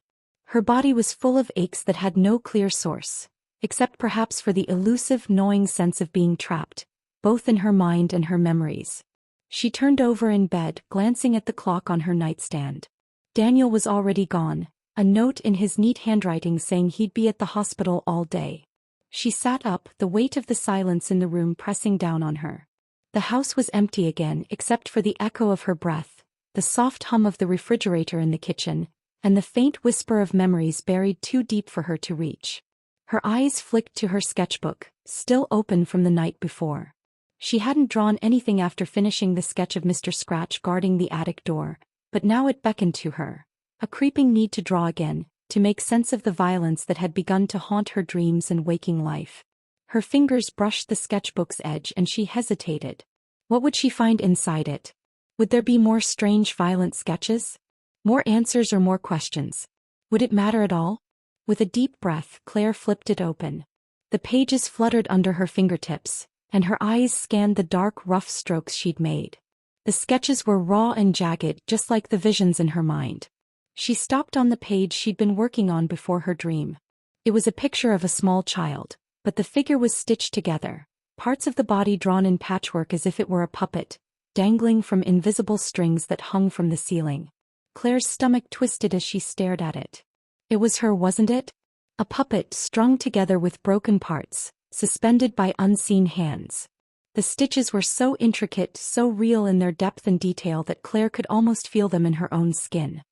Her body was full of aches that had no clear source, except perhaps for the elusive, gnawing sense of being trapped, both in her mind and her memories. She turned over in bed, glancing at the clock on her nightstand. Daniel was already gone, a note in his neat handwriting saying he'd be at the hospital all day. She sat up, the weight of the silence in the room pressing down on her. The house was empty again except for the echo of her breath, the soft hum of the refrigerator in the kitchen, and the faint whisper of memories buried too deep for her to reach. Her eyes flicked to her sketchbook, still open from the night before. She hadn't drawn anything after finishing the sketch of Mr. Scratch guarding the attic door, but now it beckoned to her. A creeping need to draw again, to make sense of the violence that had begun to haunt her dreams and waking life. Her fingers brushed the sketchbook's edge and she hesitated. What would she find inside it? Would there be more strange violent sketches? More answers or more questions? Would it matter at all? With a deep breath, Claire flipped it open. The pages fluttered under her fingertips, and her eyes scanned the dark, rough strokes she'd made. The sketches were raw and jagged, just like the visions in her mind. She stopped on the page she'd been working on before her dream. It was a picture of a small child, but the figure was stitched together, parts of the body drawn in patchwork as if it were a puppet, dangling from invisible strings that hung from the ceiling. Claire's stomach twisted as she stared at it. It was her, wasn't it? A puppet strung together with broken parts, suspended by unseen hands. The stitches were so intricate, so real in their depth and detail that Claire could almost feel them in her own skin.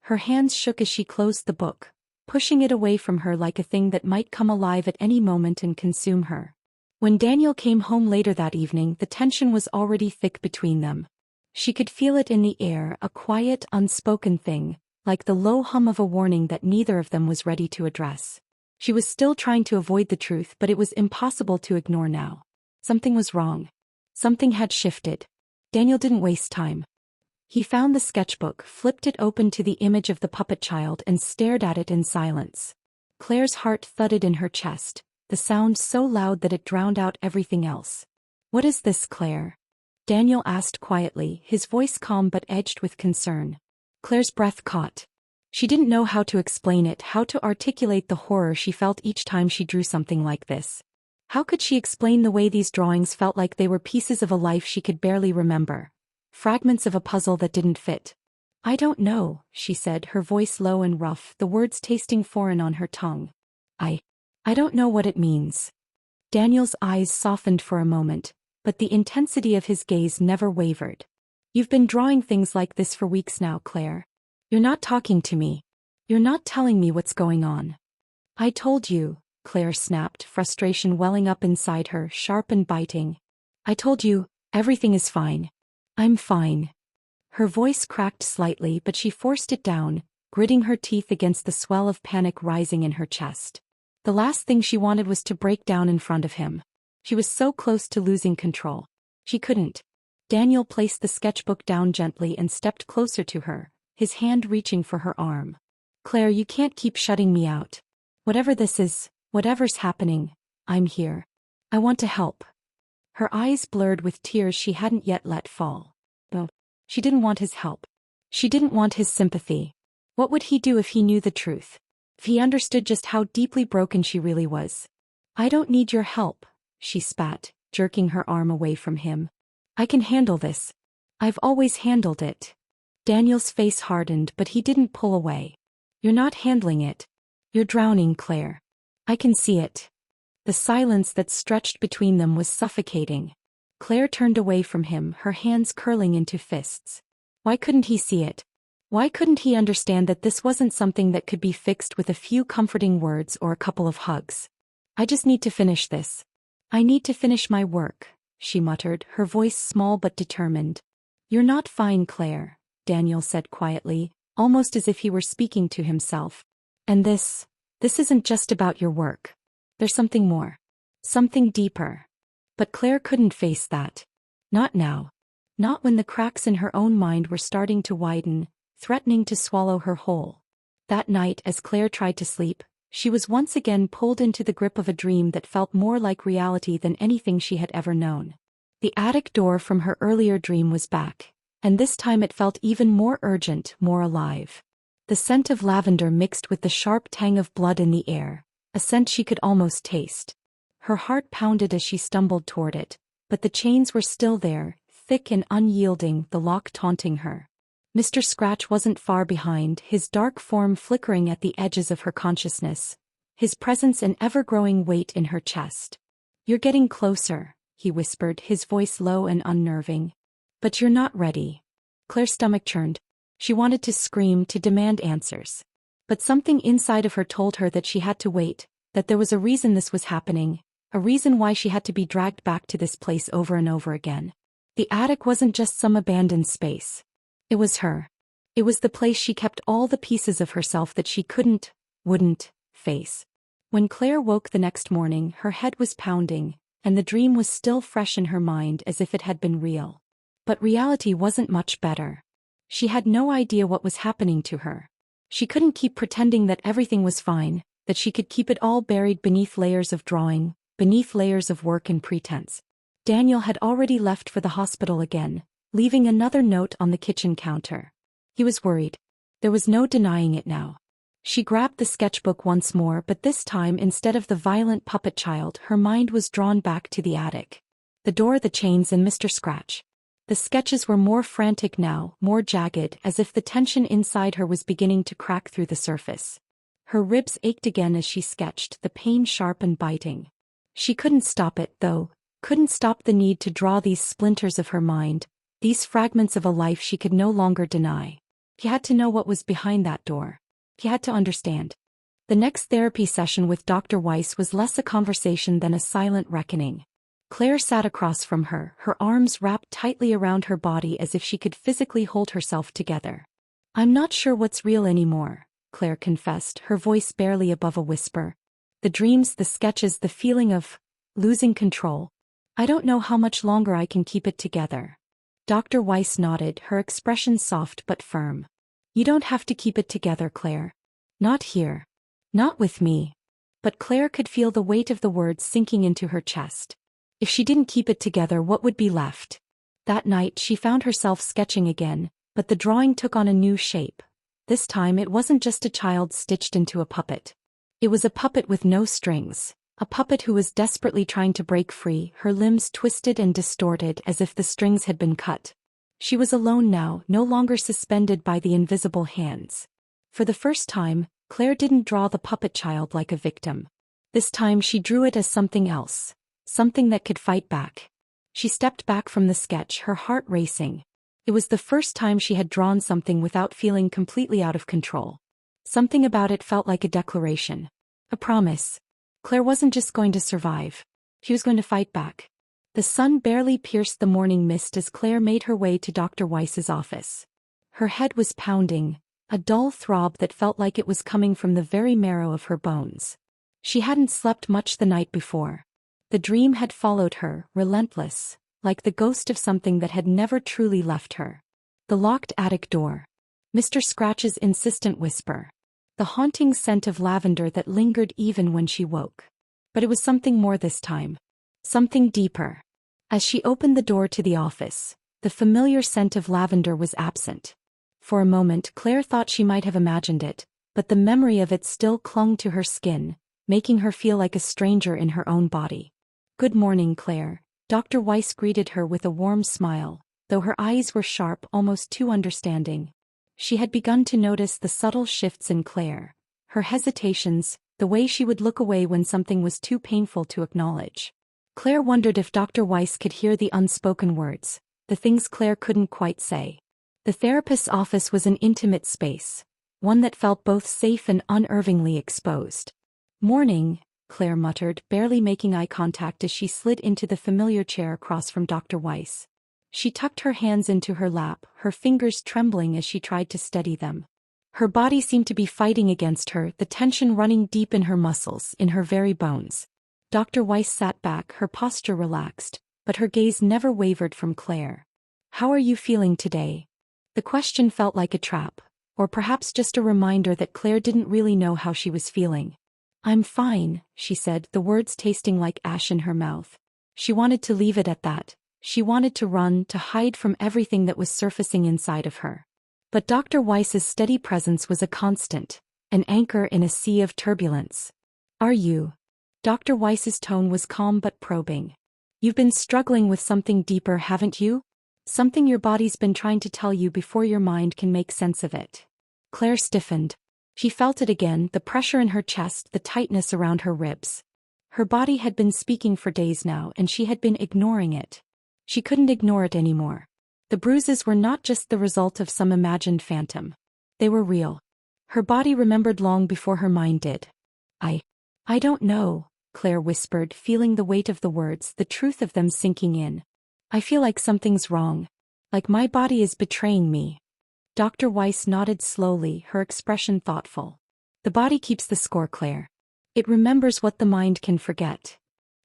Her hands shook as she closed the book, pushing it away from her like a thing that might come alive at any moment and consume her. When Daniel came home later that evening, the tension was already thick between them. She could feel it in the air, a quiet, unspoken thing, like the low hum of a warning that neither of them was ready to address. She was still trying to avoid the truth, but it was impossible to ignore now. Something was wrong. Something had shifted. Daniel didn't waste time. He found the sketchbook, flipped it open to the image of the puppet child and stared at it in silence. Claire's heart thudded in her chest, the sound so loud that it drowned out everything else. "What is this, Claire?" Daniel asked quietly, his voice calm but edged with concern. Claire's breath caught. She didn't know how to explain it, how to articulate the horror she felt each time she drew something like this. How could she explain the way these drawings felt like they were pieces of a life she could barely remember? Fragments of a puzzle that didn't fit. "I don't know," she said, her voice low and rough, the words tasting foreign on her tongue. I don't know what it means." Daniel's eyes softened for a moment, but the intensity of his gaze never wavered. "You've been drawing things like this for weeks now, Claire. You're not talking to me. You're not telling me what's going on." "I told you," Claire snapped, frustration welling up inside her, sharp and biting. "I told you, everything is fine. I'm fine." Her voice cracked slightly, but she forced it down, gritting her teeth against the swell of panic rising in her chest. The last thing she wanted was to break down in front of him. She was so close to losing control. She couldn't. Daniel placed the sketchbook down gently and stepped closer to her, his hand reaching for her arm. "Claire, you can't keep shutting me out. Whatever this is, whatever's happening, I'm here. I want to help." Her eyes blurred with tears she hadn't yet let fall. No, she didn't want his help. She didn't want his sympathy. What would he do if he knew the truth? If he understood just how deeply broken she really was? "I don't need your help," she spat, jerking her arm away from him. "I can handle this. I've always handled it." Daniel's face hardened, but he didn't pull away. "You're not handling it. You're drowning, Claire. I can see it." The silence that stretched between them was suffocating. Claire turned away from him, her hands curling into fists. Why couldn't he see it? Why couldn't he understand that this wasn't something that could be fixed with a few comforting words or a couple of hugs? "I just need to finish this. I need to finish my work," she muttered, her voice small but determined. "You're not fine, Claire," Daniel said quietly, almost as if he were speaking to himself. "And this isn't just about your work. There's something more. Something deeper." But Claire couldn't face that. Not now. Not when the cracks in her own mind were starting to widen, threatening to swallow her whole. That night, as Claire tried to sleep, she was once again pulled into the grip of a dream that felt more like reality than anything she had ever known. The attic door from her earlier dream was back, and this time it felt even more urgent, more alive. The scent of lavender mixed with the sharp tang of blood in the air, a scent she could almost taste. Her heart pounded as she stumbled toward it, but the chains were still there, thick and unyielding, the lock taunting her. Mr. Scratch wasn't far behind, his dark form flickering at the edges of her consciousness, his presence an ever-growing weight in her chest. "You're getting closer," he whispered, his voice low and unnerving. "But you're not ready." Claire's stomach churned. She wanted to scream, to demand answers. But something inside of her told her that she had to wait, that there was a reason this was happening, a reason why she had to be dragged back to this place over and over again. The attic wasn't just some abandoned space. It was her. It was the place she kept all the pieces of herself that she wouldn't face. When Claire woke the next morning, her head was pounding, and the dream was still fresh in her mind as if it had been real. But reality wasn't much better. She had no idea what was happening to her. She couldn't keep pretending that everything was fine, that she could keep it all buried beneath layers of drawing, beneath layers of work and pretense. Daniel had already left for the hospital again, leaving another note on the kitchen counter. He was worried. There was no denying it now. She grabbed the sketchbook once more, but this time instead of the violent puppet child, her mind was drawn back to the attic. The door, the chains, and Mr. Scratch. The sketches were more frantic now, more jagged, as if the tension inside her was beginning to crack through the surface. Her ribs ached again as she sketched, the pain sharp and biting. She couldn't stop it, though, couldn't stop the need to draw these splinters of her mind, these fragments of a life she could no longer deny. He had to know what was behind that door. He had to understand. The next therapy session with Dr. Weiss was less a conversation than a silent reckoning. Claire sat across from her, her arms wrapped tightly around her body as if she could physically hold herself together. "I'm not sure what's real anymore," Claire confessed, her voice barely above a whisper. "The dreams, the sketches, the feeling of losing control. I don't know how much longer I can keep it together." Dr. Weiss nodded, her expression soft but firm. "You don't have to keep it together, Claire. Not here. Not with me." But Claire could feel the weight of the words sinking into her chest. If she didn't keep it together, what would be left? That night she found herself sketching again, but the drawing took on a new shape. This time it wasn't just a child stitched into a puppet. It was a puppet with no strings, a puppet who was desperately trying to break free, her limbs twisted and distorted as if the strings had been cut. She was alone now, no longer suspended by the invisible hands. For the first time, Claire didn't draw the puppet child like a victim. This time she drew it as something else. Something that could fight back. She stepped back from the sketch, her heart racing. It was the first time she had drawn something without feeling completely out of control. Something about it felt like a declaration. A promise. Claire wasn't just going to survive. She was going to fight back. The sun barely pierced the morning mist as Claire made her way to Dr. Weiss's office. Her head was pounding, a dull throb that felt like it was coming from the very marrow of her bones. She hadn't slept much the night before. The dream had followed her, relentless, like the ghost of something that had never truly left her. The locked attic door. Mr. Scratch's insistent whisper. The haunting scent of lavender that lingered even when she woke. But it was something more this time. Something deeper. As she opened the door to the office, the familiar scent of lavender was absent. For a moment Claire thought she might have imagined it, but the memory of it still clung to her skin, making her feel like a stranger in her own body. "Good morning, Claire." Dr. Weiss greeted her with a warm smile, though her eyes were sharp, almost too understanding. She had begun to notice the subtle shifts in Claire, her hesitations, the way she would look away when something was too painful to acknowledge. Claire wondered if Dr. Weiss could hear the unspoken words, the things Claire couldn't quite say. The therapist's office was an intimate space, one that felt both safe and unnervingly exposed. "Morning," Claire muttered, barely making eye contact as she slid into the familiar chair across from Dr. Weiss. She tucked her hands into her lap, her fingers trembling as she tried to steady them. Her body seemed to be fighting against her, the tension running deep in her muscles, in her very bones. Dr. Weiss sat back, her posture relaxed, but her gaze never wavered from Claire. "How are you feeling today?" The question felt like a trap, or perhaps just a reminder that Claire didn't really know how she was feeling. "I'm fine," she said, the words tasting like ash in her mouth. She wanted to leave it at that. She wanted to run, to hide from everything that was surfacing inside of her. But Dr. Weiss's steady presence was a constant, an anchor in a sea of turbulence. "Are you?" Dr. Weiss's tone was calm but probing. "You've been struggling with something deeper, haven't you? Something your body's been trying to tell you before your mind can make sense of it." Claire stiffened. She felt it again, the pressure in her chest, the tightness around her ribs. Her body had been speaking for days now, and she had been ignoring it. She couldn't ignore it anymore. The bruises were not just the result of some imagined phantom. They were real. Her body remembered long before her mind did. I don't know, Claire whispered, feeling the weight of the words, the truth of them sinking in. I feel like something's wrong. Like my body is betraying me. Dr. Weiss nodded slowly, her expression thoughtful. The body keeps the score, Claire. It remembers what the mind can forget.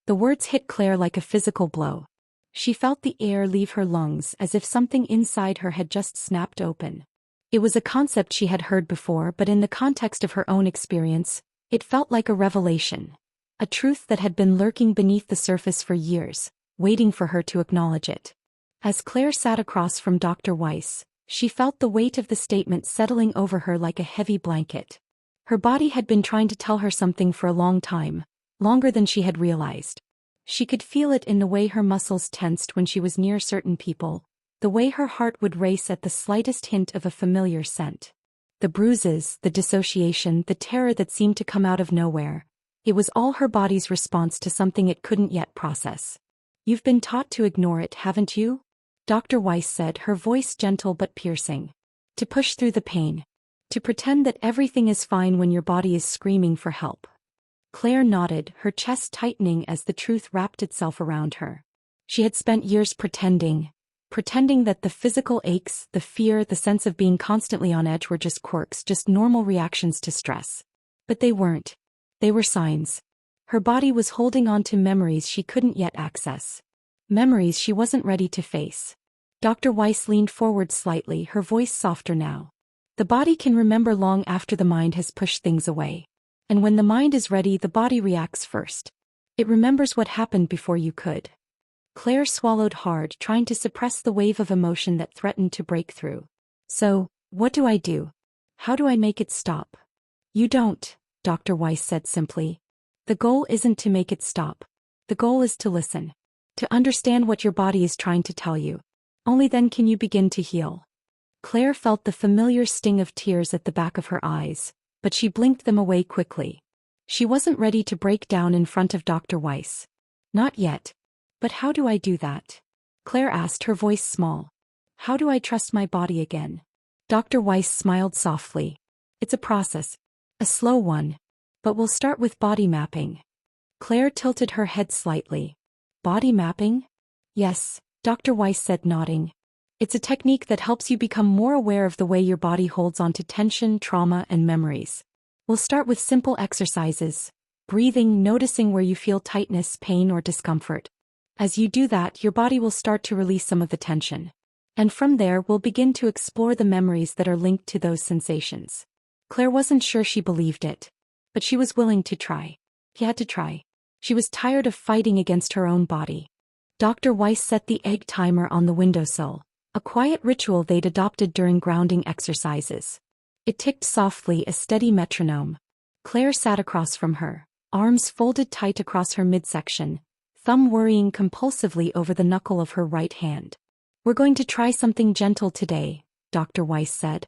The words hit Claire like a physical blow. She felt the air leave her lungs as if something inside her had just snapped open. It was a concept she had heard before, but in the context of her own experience, it felt like a revelation. A truth that had been lurking beneath the surface for years, waiting for her to acknowledge it. As Claire sat across from Dr. Weiss, she felt the weight of the statement settling over her like a heavy blanket. Her body had been trying to tell her something for a long time, longer than she had realized. She could feel it in the way her muscles tensed when she was near certain people, the way her heart would race at the slightest hint of a familiar scent. The bruises, the dissociation, the terror that seemed to come out of nowhere. It was all her body's response to something it couldn't yet process. You've been taught to ignore it, haven't you? Dr. Weiss said, her voice gentle but piercing. To push through the pain. To pretend that everything is fine when your body is screaming for help. Claire nodded, her chest tightening as the truth wrapped itself around her. She had spent years pretending that the physical aches, the fear, the sense of being constantly on edge were just quirks, just normal reactions to stress. But they weren't. They were signs. Her body was holding on to memories she couldn't yet access. Memories she wasn't ready to face. Dr. Weiss leaned forward slightly, her voice softer now. The body can remember long after the mind has pushed things away. And when the mind is ready, the body reacts first. It remembers what happened before you could. Claire swallowed hard, trying to suppress the wave of emotion that threatened to break through. So, what do I do? How do I make it stop? You don't, Dr. Weiss said simply. The goal isn't to make it stop. The goal is to listen. To understand what your body is trying to tell you. Only then can you begin to heal. Claire felt the familiar sting of tears at the back of her eyes, but she blinked them away quickly. She wasn't ready to break down in front of Dr. Weiss. Not yet. But how do I do that? Claire asked, her voice small. How do I trust my body again? Dr. Weiss smiled softly. It's a process. A slow one. But we'll start with body mapping. Claire tilted her head slightly. Body mapping? Yes, Dr. Weiss said, nodding. It's a technique that helps you become more aware of the way your body holds on to tension, trauma, and memories. We'll start with simple exercises. Breathing, noticing where you feel tightness, pain, or discomfort. As you do that, your body will start to release some of the tension. And from there, we'll begin to explore the memories that are linked to those sensations. Claire wasn't sure she believed it. But she was willing to try. He had to try. She was tired of fighting against her own body. Dr. Weiss set the egg timer on the windowsill, a quiet ritual they'd adopted during grounding exercises. It ticked softly, a steady metronome. Claire sat across from her, arms folded tight across her midsection, thumb worrying compulsively over the knuckle of her right hand. We're going to try something gentle today, Dr. Weiss said.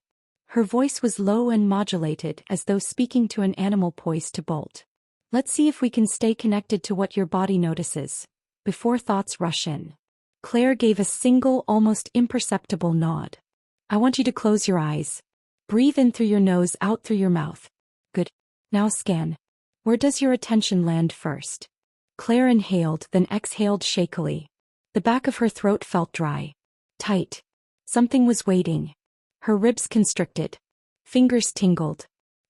Her voice was low and modulated, as though speaking to an animal poised to bolt. Let's see if we can stay connected to what your body notices, before thoughts rush in. Claire gave a single, almost imperceptible nod. I want you to close your eyes. Breathe in through your nose, out through your mouth. Good. Now scan. Where does your attention land first? Claire inhaled, then exhaled shakily. The back of her throat felt dry. Tight. Something was waiting. Her ribs constricted. Fingers tingled.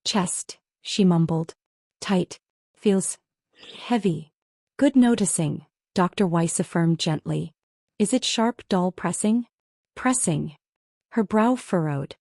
Chest, she mumbled. Tight. Feels heavy. Good noticing, Dr. Weiss affirmed gently. Is it sharp, dull pressing? Pressing. Her brow furrowed.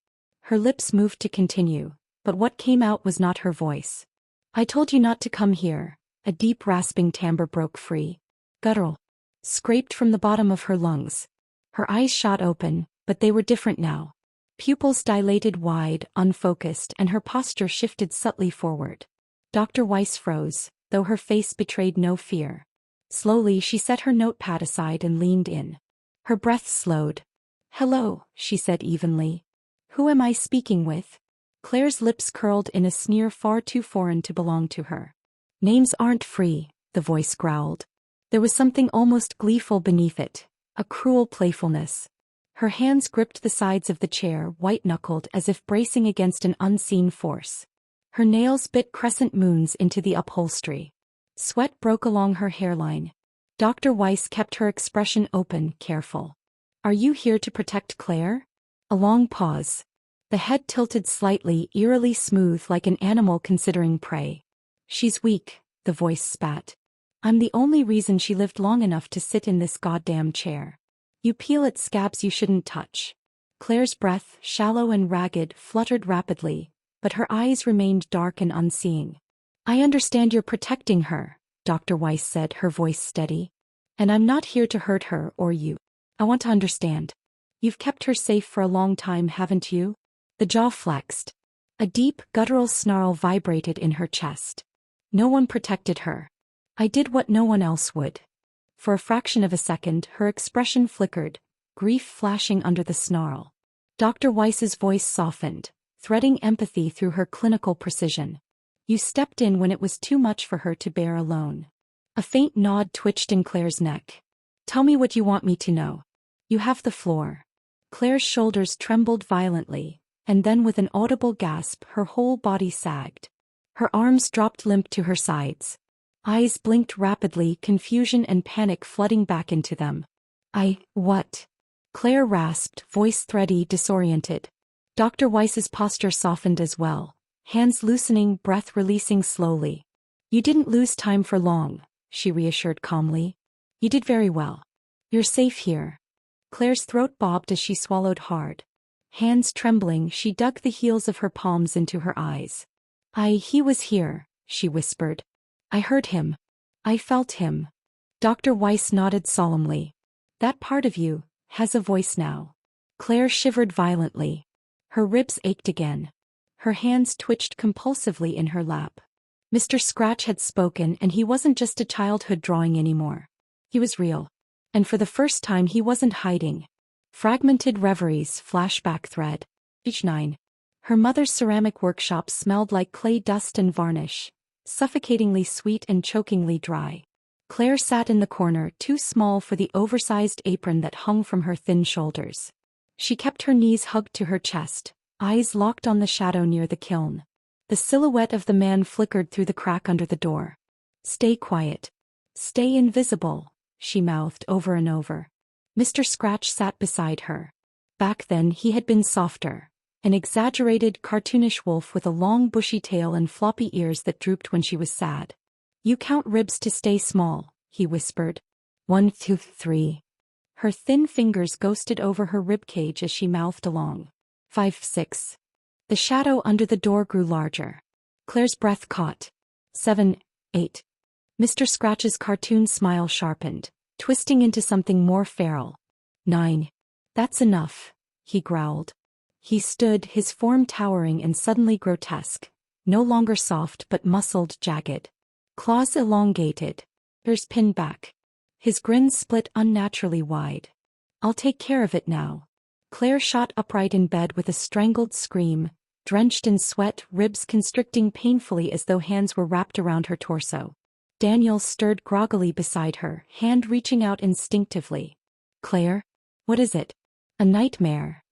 Her lips moved to continue, but what came out was not her voice. I told you not to come here. A deep rasping timbre broke free. Guttural. Scraped from the bottom of her lungs. Her eyes shot open, but they were different now. Pupils dilated wide, unfocused, and her posture shifted subtly forward. Dr. Weiss froze, though her face betrayed no fear. Slowly she set her notepad aside and leaned in. Her breath slowed. Hello, she said evenly. Who am I speaking with? Claire's lips curled in a sneer far too foreign to belong to her. Names aren't free, the voice growled. There was something almost gleeful beneath it, a cruel playfulness. Her hands gripped the sides of the chair, white-knuckled as if bracing against an unseen force. Her nails bit crescent moons into the upholstery. Sweat broke along her hairline. Dr. Weiss kept her expression open, careful. Are you here to protect Claire? A long pause. The head tilted slightly, eerily smooth like an animal considering prey. She's weak, the voice spat. I'm the only reason she lived long enough to sit in this goddamn chair. You peel at scabs you shouldn't touch. Claire's breath, shallow and ragged, fluttered rapidly, but her eyes remained dark and unseeing. I understand you're protecting her, Dr. Weiss said, her voice steady. And I'm not here to hurt her or you. I want to understand. You've kept her safe for a long time, haven't you? The jaw flexed. A deep, guttural snarl vibrated in her chest. No one protected her. I did what no one else would. For a fraction of a second, her expression flickered, grief flashing under the snarl. Dr. Weiss's voice softened, threading empathy through her clinical precision. You stepped in when it was too much for her to bear alone. A faint nod twitched in Claire's neck. Tell me what you want me to know. You have the floor. Claire's shoulders trembled violently, and then with an audible gasp her whole body sagged. Her arms dropped limp to her sides. Eyes blinked rapidly, confusion and panic flooding back into them. What? Claire rasped, voice thready, disoriented. Dr. Weiss's posture softened as well, hands loosening, breath releasing slowly. You didn't lose time for long, she reassured calmly. You did very well. You're safe here. Claire's throat bobbed as she swallowed hard. Hands trembling, she dug the heels of her palms into her eyes. He was here, she whispered. I heard him. I felt him. Dr. Weiss nodded solemnly. That part of you has a voice now. Claire shivered violently. Her ribs ached again. Her hands twitched compulsively in her lap. Mr. Scratch had spoken, and he wasn't just a childhood drawing anymore. He was real. And for the first time he wasn't hiding. Fragmented reveries, flashback thread. Page 9. Her mother's ceramic workshop smelled like clay dust and varnish, suffocatingly sweet and chokingly dry. Claire sat in the corner, too small for the oversized apron that hung from her thin shoulders. She kept her knees hugged to her chest, eyes locked on the shadow near the kiln. The silhouette of the man flickered through the crack under the door. Stay quiet. Stay invisible, she mouthed over and over. Mr. Scratch sat beside her. Back then he had been softer, an exaggerated, cartoonish wolf with a long bushy tail and floppy ears that drooped when she was sad. You count ribs to stay small, he whispered. 1, 2, 3. Her thin fingers ghosted over her ribcage as she mouthed along. 5, 6. The shadow under the door grew larger. Claire's breath caught. 7, 8. Mr. Scratch's cartoon smile sharpened, twisting into something more feral. 9. That's enough, he growled. He stood, his form towering and suddenly grotesque, no longer soft but muscled, jagged. Claws elongated, ears pinned back. His grin split unnaturally wide. I'll take care of it now. Claire shot upright in bed with a strangled scream, drenched in sweat, ribs constricting painfully as though hands were wrapped around her torso. Daniel stirred groggily beside her, hand reaching out instinctively. Claire? What is it? A nightmare.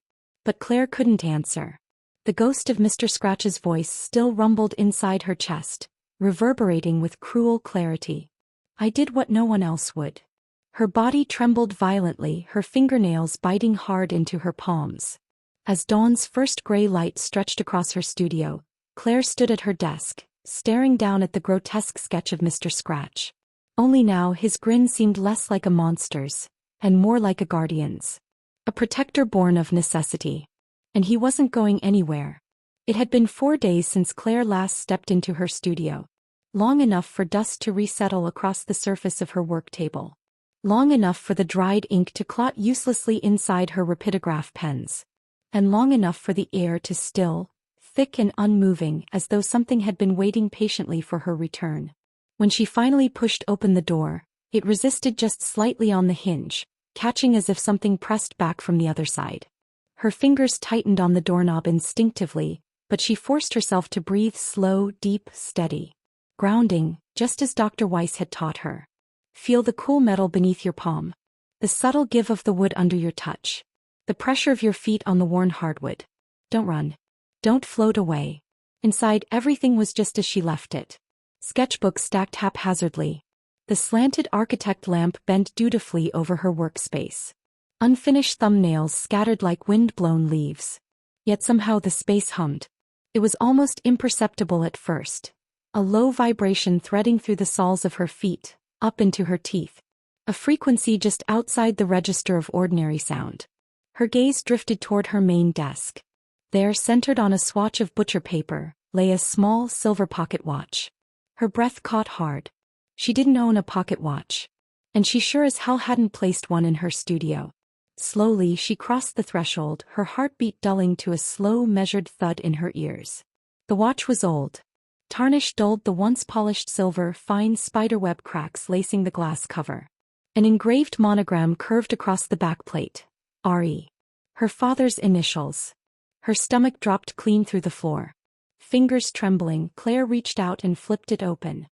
But Claire couldn't answer. The ghost of Mr. Scratch's voice still rumbled inside her chest, reverberating with cruel clarity. I did what no one else would. Her body trembled violently, her fingernails biting hard into her palms. As dawn's first gray light stretched across her studio, Claire stood at her desk, staring down at the grotesque sketch of Mr. Scratch. Only now his grin seemed less like a monster's, and more like a guardian's. A protector born of necessity. And he wasn't going anywhere. It had been 4 days since Claire last stepped into her studio. Long enough for dust to resettle across the surface of her work table. Long enough for the dried ink to clot uselessly inside her rapidograph pens. And long enough for the air to still, thick and unmoving, as though something had been waiting patiently for her return. When she finally pushed open the door, it resisted just slightly on the hinge, catching as if something pressed back from the other side. Her fingers tightened on the doorknob instinctively, but she forced herself to breathe slow, deep, steady. Grounding, just as Dr. Weiss had taught her. Feel the cool metal beneath your palm. The subtle give of the wood under your touch. The pressure of your feet on the worn hardwood. Don't run. Don't float away. Inside, everything was just as she left it. Sketchbooks stacked haphazardly. The slanted architect lamp bent dutifully over her workspace. Unfinished thumbnails scattered like wind-blown leaves. Yet somehow the space hummed. It was almost imperceptible at first. A low vibration threading through the soles of her feet, up into her teeth. A frequency just outside the register of ordinary sound. Her gaze drifted toward her main desk. There, centered on a swatch of butcher paper, lay a small silver pocket watch. Her breath caught hard. She didn't own a pocket watch. And she sure as hell hadn't placed one in her studio. Slowly she crossed the threshold, her heartbeat dulling to a slow, measured thud in her ears. The watch was old. Tarnish dulled the once polished silver, fine spiderweb cracks lacing the glass cover. An engraved monogram curved across the backplate. Ari. Her father's initials. Her stomach dropped clean through the floor. Fingers trembling, Claire reached out and flipped it open.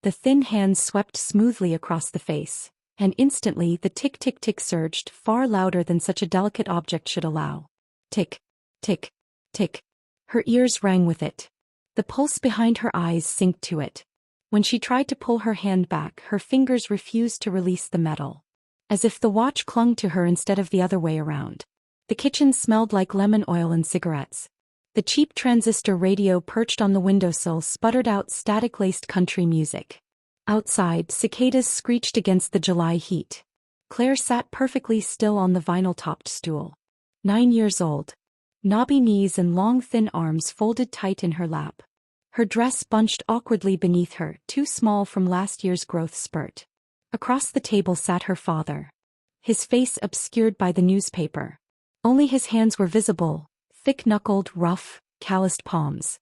The thin hands swept smoothly across the face, and instantly the tick-tick-tick surged, far louder than such a delicate object should allow. Tick, tick, tick. Her ears rang with it. The pulse behind her eyes synced to it. When she tried to pull her hand back, her fingers refused to release the metal. As if the watch clung to her instead of the other way around. The kitchen smelled like lemon oil and cigarettes. The cheap transistor radio perched on the windowsill sputtered out static-laced country music. Outside, cicadas screeched against the July heat. Claire sat perfectly still on the vinyl-topped stool. 9 years old. Knobby knees and long thin arms folded tight in her lap. Her dress bunched awkwardly beneath her, too small from last year's growth spurt. Across the table sat her father. His face obscured by the newspaper. Only his hands were visible, thick-knuckled, rough, calloused palms.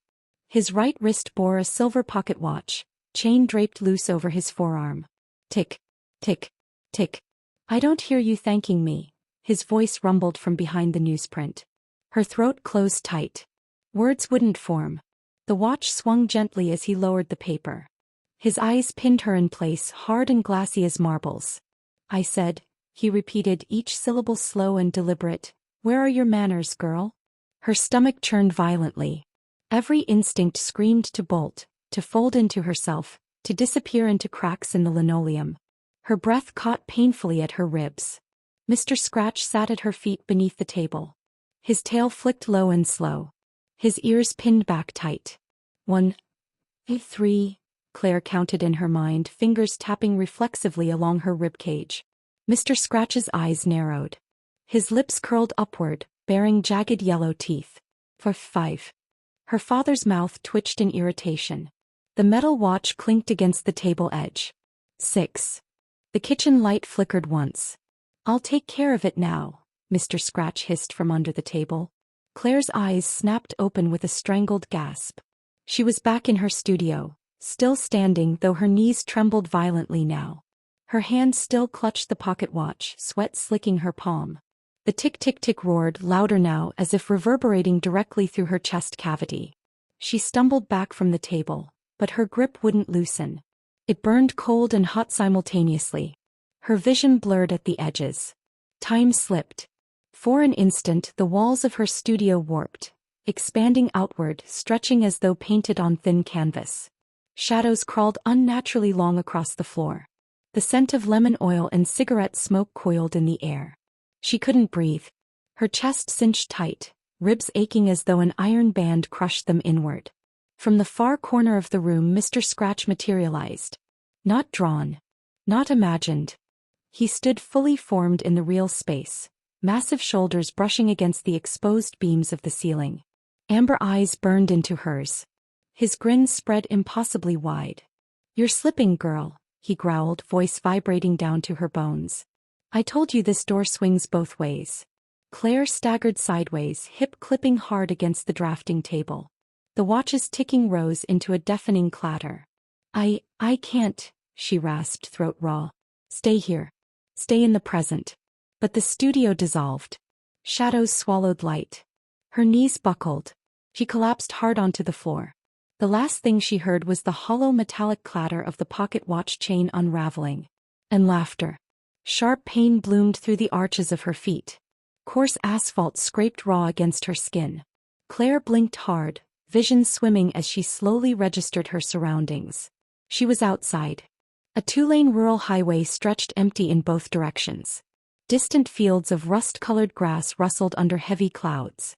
His right wrist bore a silver pocket watch, chain draped loose over his forearm. Tick, tick, tick. I don't hear you thanking me, his voice rumbled from behind the newsprint. Her throat closed tight. Words wouldn't form. The watch swung gently as he lowered the paper. His eyes pinned her in place, hard and glassy as marbles. I said, he repeated, each syllable slow and deliberate, where are your manners, girl? Her stomach churned violently. Every instinct screamed to bolt, to fold into herself, to disappear into cracks in the linoleum. Her breath caught painfully at her ribs. Mr. Scratch sat at her feet beneath the table. His tail flicked low and slow. His ears pinned back tight. 1, 3, Claire counted in her mind, fingers tapping reflexively along her ribcage. Mr. Scratch's eyes narrowed. His lips curled upward, baring jagged yellow teeth. 5. Her father's mouth twitched in irritation. The metal watch clinked against the table edge. 6. The kitchen light flickered once. I'll take care of it now, Mr. Scratch hissed from under the table. Claire's eyes snapped open with a strangled gasp. She was back in her studio, still standing though her knees trembled violently now. Her hand still clutched the pocket watch, sweat slicking her palm. The tick-tick-tick roared louder now as if reverberating directly through her chest cavity. She stumbled back from the table, but her grip wouldn't loosen. It burned cold and hot simultaneously. Her vision blurred at the edges. Time slipped. For an instant the walls of her studio warped, expanding outward, stretching as though painted on thin canvas. Shadows crawled unnaturally long across the floor. The scent of lemon oil and cigarette smoke coiled in the air. She couldn't breathe. Her chest cinched tight, ribs aching as though an iron band crushed them inward. From the far corner of the room Mr. Scratch materialized. Not drawn. Not imagined. He stood fully formed in the real space, massive shoulders brushing against the exposed beams of the ceiling. Amber eyes burned into hers. His grin spread impossibly wide. You're slipping, girl, he growled, voice vibrating down to her bones. I told you this door swings both ways. Claire staggered sideways, hip clipping hard against the drafting table. The watch's ticking rose into a deafening clatter. I can't, she rasped, throat raw. Stay here. Stay in the present. But the studio dissolved. Shadows swallowed light. Her knees buckled. She collapsed hard onto the floor. The last thing she heard was the hollow metallic clatter of the pocket watch chain unraveling. And laughter. Sharp pain bloomed through the arches of her feet. Coarse asphalt scraped raw against her skin. Claire blinked hard, vision swimming as she slowly registered her surroundings. She was outside. A two-lane rural highway stretched empty in both directions. Distant fields of rust-colored grass rustled under heavy clouds.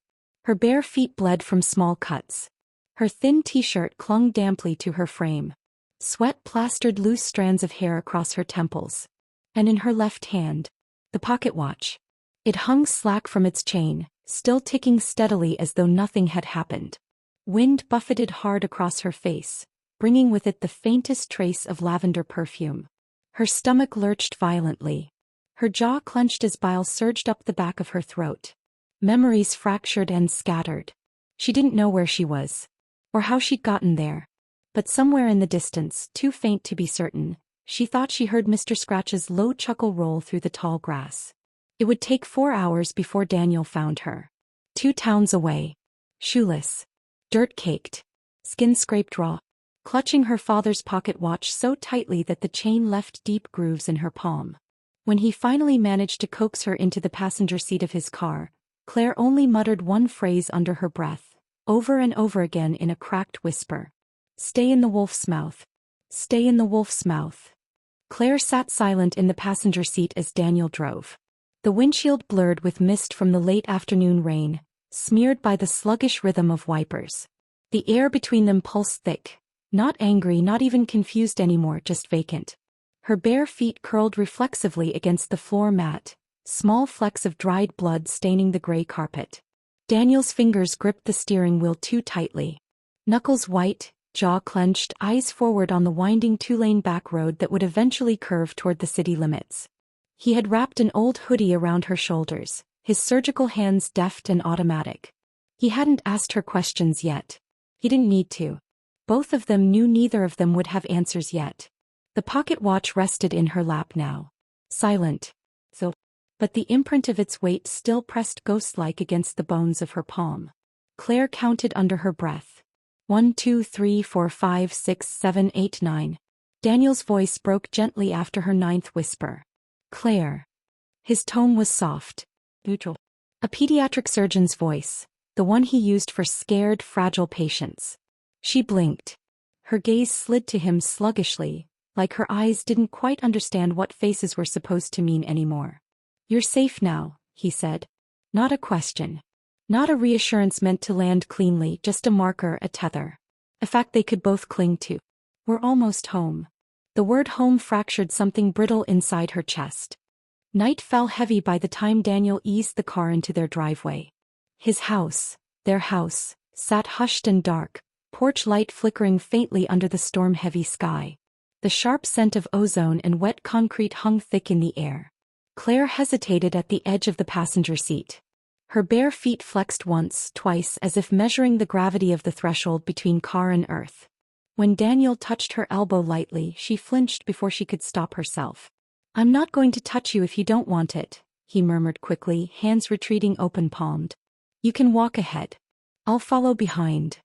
Her bare feet bled from small cuts. Her thin t-shirt clung damply to her frame. Sweat plastered loose strands of hair across her temples. And in her left hand, the pocket watch. It hung slack from its chain, still ticking steadily as though nothing had happened. Wind buffeted hard across her face, bringing with it the faintest trace of lavender perfume. Her stomach lurched violently. Her jaw clenched as bile surged up the back of her throat. Memories fractured and scattered. She didn't know where she was, or how she'd gotten there. But somewhere in the distance, too faint to be certain, she thought she heard Mr. Scratch's low chuckle roll through the tall grass. It would take 4 hours before Daniel found her. 2 towns away. Shoeless. Dirt-caked. Skin scraped raw. Clutching her father's pocket watch so tightly that the chain left deep grooves in her palm. When he finally managed to coax her into the passenger seat of his car, Claire only muttered one phrase under her breath, over and over again in a cracked whisper. "Stay in the wolf's mouth. Stay in the wolf's mouth." Claire sat silent in the passenger seat as Daniel drove. The windshield blurred with mist from the late afternoon rain, smeared by the sluggish rhythm of wipers. The air between them pulsed thick, not angry, not even confused anymore, just vacant. Her bare feet curled reflexively against the floor mat, small flecks of dried blood staining the gray carpet. Daniel's fingers gripped the steering wheel too tightly. Knuckles white, jaw clenched, eyes forward on the winding 2-lane back road that would eventually curve toward the city limits. He had wrapped an old hoodie around her shoulders, his surgical hands deft and automatic. He hadn't asked her questions yet. He didn't need to. Both of them knew neither of them would have answers yet. The pocket watch rested in her lap now. Silent. But the imprint of its weight still pressed ghost-like against the bones of her palm. Claire counted under her breath. 1, 2, 3, 4, 5, 6, 7, 8, 9. Daniel's voice broke gently after her 9th whisper. "Claire." His tone was soft, neutral. A pediatric surgeon's voice, the one he used for scared, fragile patients. She blinked. Her gaze slid to him sluggishly, like her eyes didn't quite understand what faces were supposed to mean anymore. "You're safe now," he said. Not a question. Not a reassurance meant to land cleanly, just a marker, a tether. A fact they could both cling to. "We're almost home." The word home fractured something brittle inside her chest. Night fell heavy by the time Daniel eased the car into their driveway. His house, their house, sat hushed and dark, porch light flickering faintly under the storm-heavy sky. The sharp scent of ozone and wet concrete hung thick in the air. Claire hesitated at the edge of the passenger seat. Her bare feet flexed once, twice, as if measuring the gravity of the threshold between car and earth. When Daniel touched her elbow lightly, she flinched before she could stop herself. "I'm not going to touch you if you don't want it," he murmured quickly, hands retreating open-palmed. "You can walk ahead. I'll follow behind."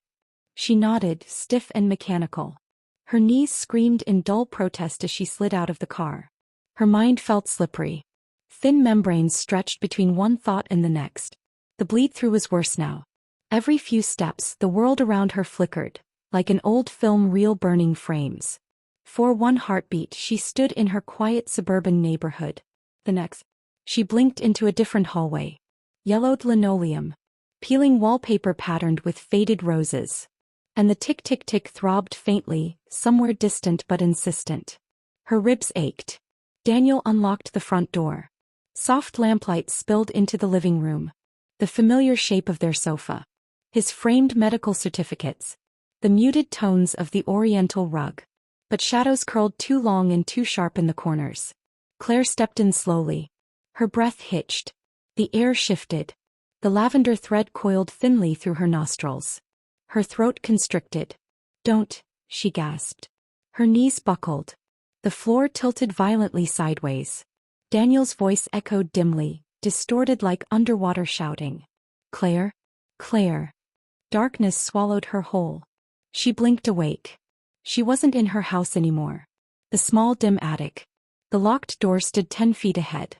She nodded, stiff and mechanical. Her knees screamed in dull protest as she slid out of the car. Her mind felt slippery. Thin membranes stretched between one thought and the next. The bleed-through was worse now. Every few steps, the world around her flickered, like an old film reel burning frames. For one heartbeat, she stood in her quiet suburban neighborhood. The next, she blinked into a different hallway. Yellowed linoleum. Peeling wallpaper patterned with faded roses. And the tick-tick-tick throbbed faintly, somewhere distant but insistent. Her ribs ached. Daniel unlocked the front door. Soft lamplight spilled into the living room. The familiar shape of their sofa. His framed medical certificates. The muted tones of the oriental rug. But shadows curled too long and too sharp in the corners. Claire stepped in slowly. Her breath hitched. The air shifted. The lavender thread coiled thinly through her nostrils. Her throat constricted. "Don't," she gasped. Her knees buckled. The floor tilted violently sideways. Daniel's voice echoed dimly, distorted like underwater shouting. "Claire? Claire? Darkness swallowed her whole. She blinked awake. She wasn't in her house anymore. The small dim attic. The locked door stood 10 feet ahead.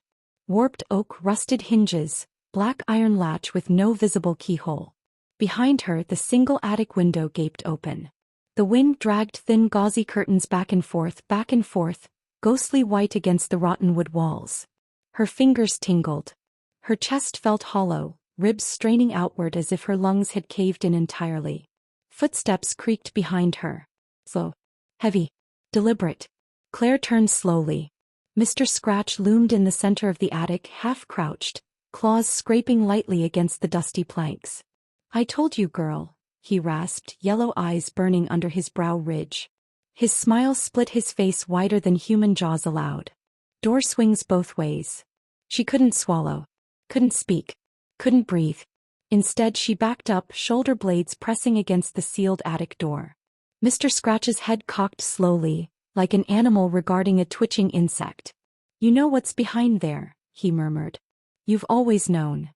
Warped oak, rusted hinges, black iron latch with no visible keyhole. Behind her the single attic window gaped open. The wind dragged thin gauzy curtains back and forth, ghostly white against the rotten wood walls. Her fingers tingled. Her chest felt hollow, ribs straining outward as if her lungs had caved in entirely. Footsteps creaked behind her. Slow. Heavy. Deliberate. Claire turned slowly. Mr. Scratch loomed in the center of the attic, half-crouched, claws scraping lightly against the dusty planks. "I told you, girl," he rasped, yellow eyes burning under his brow ridge. His smile split his face wider than human jaws allowed. Door swings both ways. She couldn't swallow. Couldn't speak. Couldn't breathe. Instead she backed up, shoulder blades pressing against the sealed attic door. Mr. Scratch's head cocked slowly, like an animal regarding a twitching insect. "You know what's behind there," he murmured. "You've always known."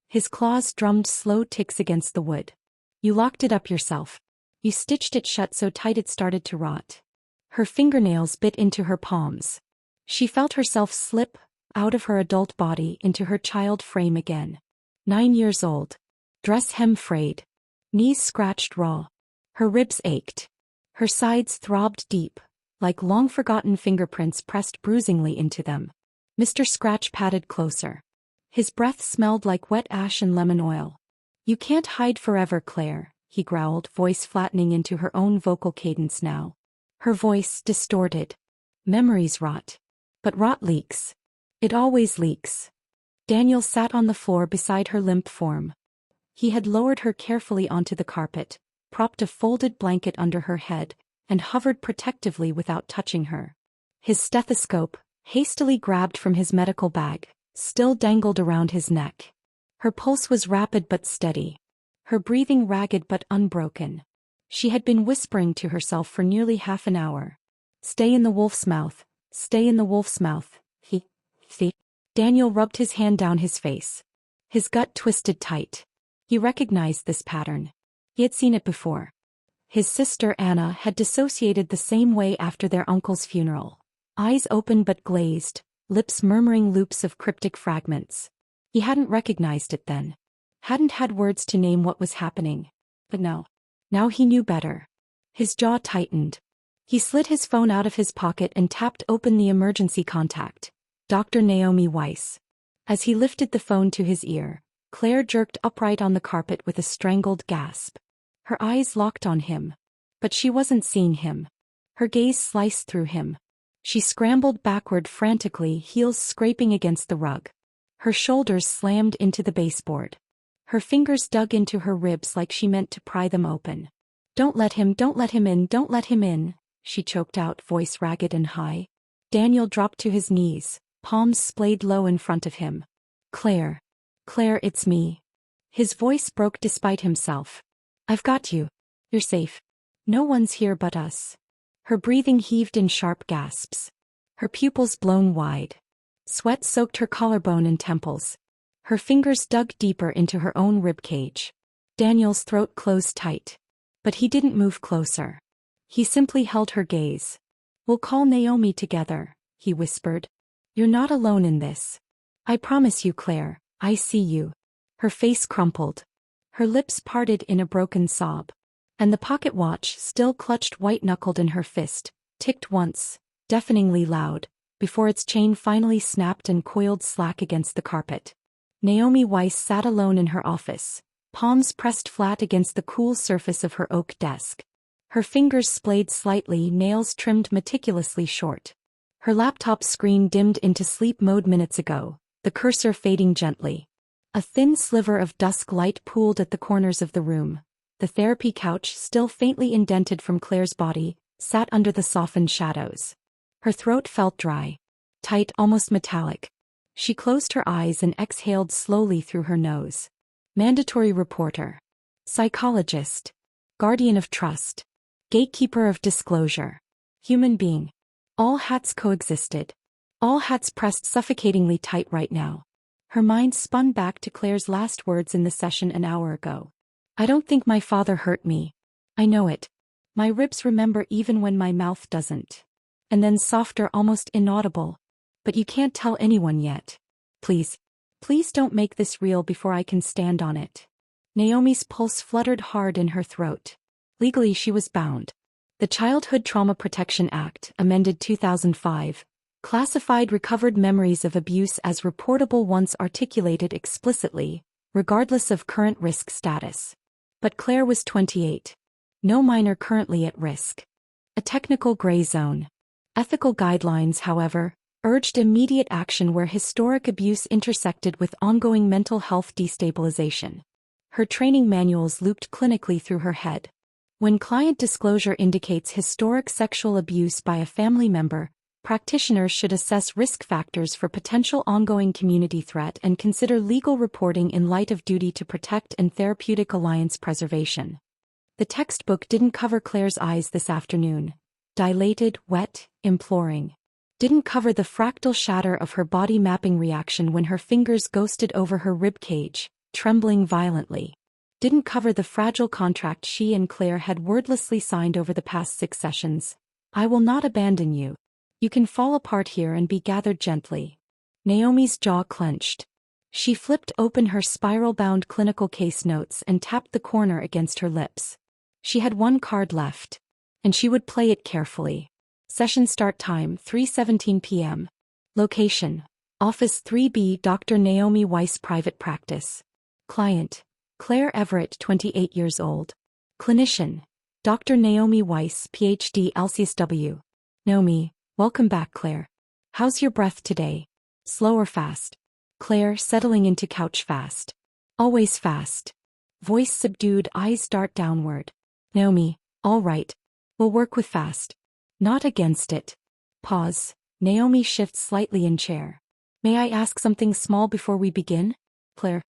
His claws drummed slow ticks against the wood. "You locked it up yourself. You stitched it shut so tight it started to rot." Her fingernails bit into her palms. She felt herself slip out of her adult body into her child frame again. 9 years old. Dress hem frayed. Knees scratched raw. Her ribs ached. Her sides throbbed deep, like long-forgotten fingerprints pressed bruisingly into them. Mr. Scratch padded closer. His breath smelled like wet ash and lemon oil. "You can't hide forever, Claire," he growled, voice flattening into her own vocal cadence now. Her voice distorted. "Memories rot. But rot leaks. It always leaks." Daniel sat on the floor beside her limp form. He had lowered her carefully onto the carpet, propped a folded blanket under her head, and hovered protectively without touching her. His stethoscope, hastily grabbed from his medical bag, still dangled around his neck. Her pulse was rapid but steady. Her breathing ragged but unbroken. She had been whispering to herself for nearly half an hour. "Stay in the wolf's mouth. Stay in the wolf's mouth." Daniel rubbed his hand down his face. His gut twisted tight. He recognized this pattern. He had seen it before. His sister Anna had dissociated the same way after their uncle's funeral. Eyes open but glazed, lips murmuring loops of cryptic fragments. He hadn't recognized it then. Hadn't had words to name what was happening. But now he knew better. His jaw tightened. He slid his phone out of his pocket and tapped open the emergency contact. Dr. Naomi Weiss. As he lifted the phone to his ear, Claire jerked upright on the carpet with a strangled gasp. Her eyes locked on him. But she wasn't seeing him. Her gaze sliced through him. She scrambled backward frantically, heels scraping against the rug. Her shoulders slammed into the baseboard. Her fingers dug into her ribs like she meant to pry them open. Don't let him in," she choked out, voice ragged and high. Daniel dropped to his knees, palms splayed low in front of him. Claire, it's me." His voice broke despite himself. "I've got you. You're safe. No one's here but us." Her breathing heaved in sharp gasps. Her pupils blown wide. Sweat soaked her collarbone and temples. Her fingers dug deeper into her own ribcage. Daniel's throat closed tight. But he didn't move closer. He simply held her gaze. "We'll call Naomi together," he whispered. "You're not alone in this. I promise you, Claire, I see you." Her face crumpled. Her lips parted in a broken sob. And the pocket watch, still clutched white-knuckled in her fist, ticked once, deafeningly loud, before its chain finally snapped and coiled slack against the carpet. Naomi Weiss sat alone in her office, palms pressed flat against the cool surface of her oak desk. Her fingers splayed slightly, nails trimmed meticulously short. Her laptop screen dimmed into sleep mode minutes ago, the cursor fading gently. A thin sliver of dusk light pooled at the corners of the room. The therapy couch, still faintly indented from Claire's body, sat under the softened shadows. Her throat felt dry. Tight, almost metallic. She closed her eyes and exhaled slowly through her nose. Mandatory reporter. Psychologist. Guardian of trust. Gatekeeper of disclosure. Human being. All hats coexisted. All hats pressed suffocatingly tight right now. Her mind spun back to Claire's last words in the session an hour ago. I don't think my father hurt me. I know it. My ribs remember even when my mouth doesn't. And then softer, almost inaudible. But you can't tell anyone yet. Please. Please don't make this real before I can stand on it. Naomi's pulse fluttered hard in her throat. Legally she was bound. The Childhood Trauma Protection Act, amended 2005, classified recovered memories of abuse as reportable once articulated explicitly, regardless of current risk status. But Claire was 28. No minor currently at risk. A technical gray zone. Ethical guidelines, however, urged immediate action where historic abuse intersected with ongoing mental health destabilization. Her training manuals looped clinically through her head. When client disclosure indicates historic sexual abuse by a family member, practitioners should assess risk factors for potential ongoing community threat and consider legal reporting in light of duty to protect and therapeutic alliance preservation. The textbook didn't cover Claire's eyes this afternoon. Dilated, wet, imploring. Didn't cover the fractal shatter of her body mapping reaction when her fingers ghosted over her rib cage, trembling violently. Didn't cover the fragile contract she and Claire had wordlessly signed over the past 6 sessions. I will not abandon you. You can fall apart here and be gathered gently. Naomi's jaw clenched. She flipped open her spiral-bound clinical case notes and tapped the corner against her lips. She had 1 card left. And she would play it carefully. Session start time 3:17 p.m. Location: Office 3B, Dr. Naomi Weiss, Private Practice. Client: Claire Everett, 28 years old. Clinician: Dr. Naomi Weiss, PhD, LCSW. Naomi: welcome back, Claire. How's your breath today? Slow or fast? Claire, settling into couch fast. Always fast. Voice subdued, eyes dart downward. Naomi: all right. We'll work with fast. Not against it. Pause. Naomi shifts slightly in chair. May I ask something small before we begin? Claire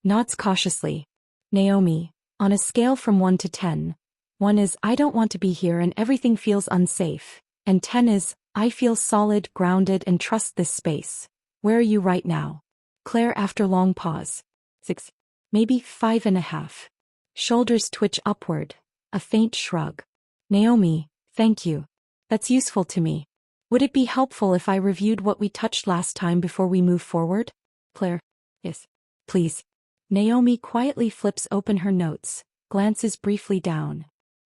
nods cautiously. Naomi: on a scale from 1 to 10. 1 is, I don't want to be here and everything feels unsafe. And 10 is, I feel solid, grounded and trust this space. Where are you right now? Claire, after long pause. 6. Maybe 5.5. Shoulders twitch upward. A faint shrug. Naomi: thank you. That's useful to me. Would it be helpful if I reviewed what we touched last time before we move forward? Claire: yes. Please. Naomi quietly flips open her notes, glances briefly down.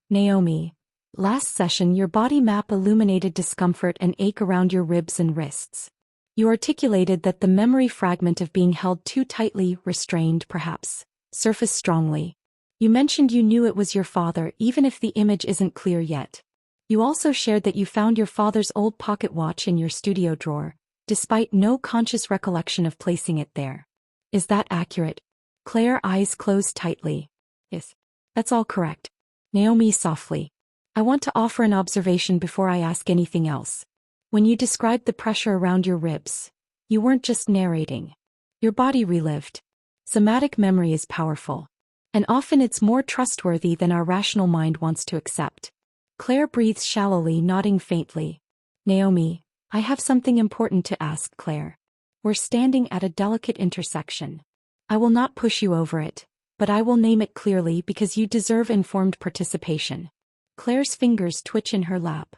Naomi: last session your body map illuminated discomfort and ache around your ribs and wrists. You articulated that the memory fragment of being held too tightly, restrained perhaps, surfaced strongly. You mentioned you knew it was your father even if the image isn't clear yet. You also shared that you found your father's old pocket watch in your studio drawer, despite no conscious recollection of placing it there. Is that accurate? Claire, eyes closed tightly. Yes. That's all correct. Naomi softly: I want to offer an observation before I ask anything else. When you described the pressure around your ribs, you weren't just narrating. Your body relived. Somatic memory is powerful. And often it's more trustworthy than our rational mind wants to accept. Claire breathes shallowly, nodding faintly. Naomi: I have something important to ask, Claire. We're standing at a delicate intersection. I will not push you over it, but I will name it clearly because you deserve informed participation. Claire's fingers twitch in her lap.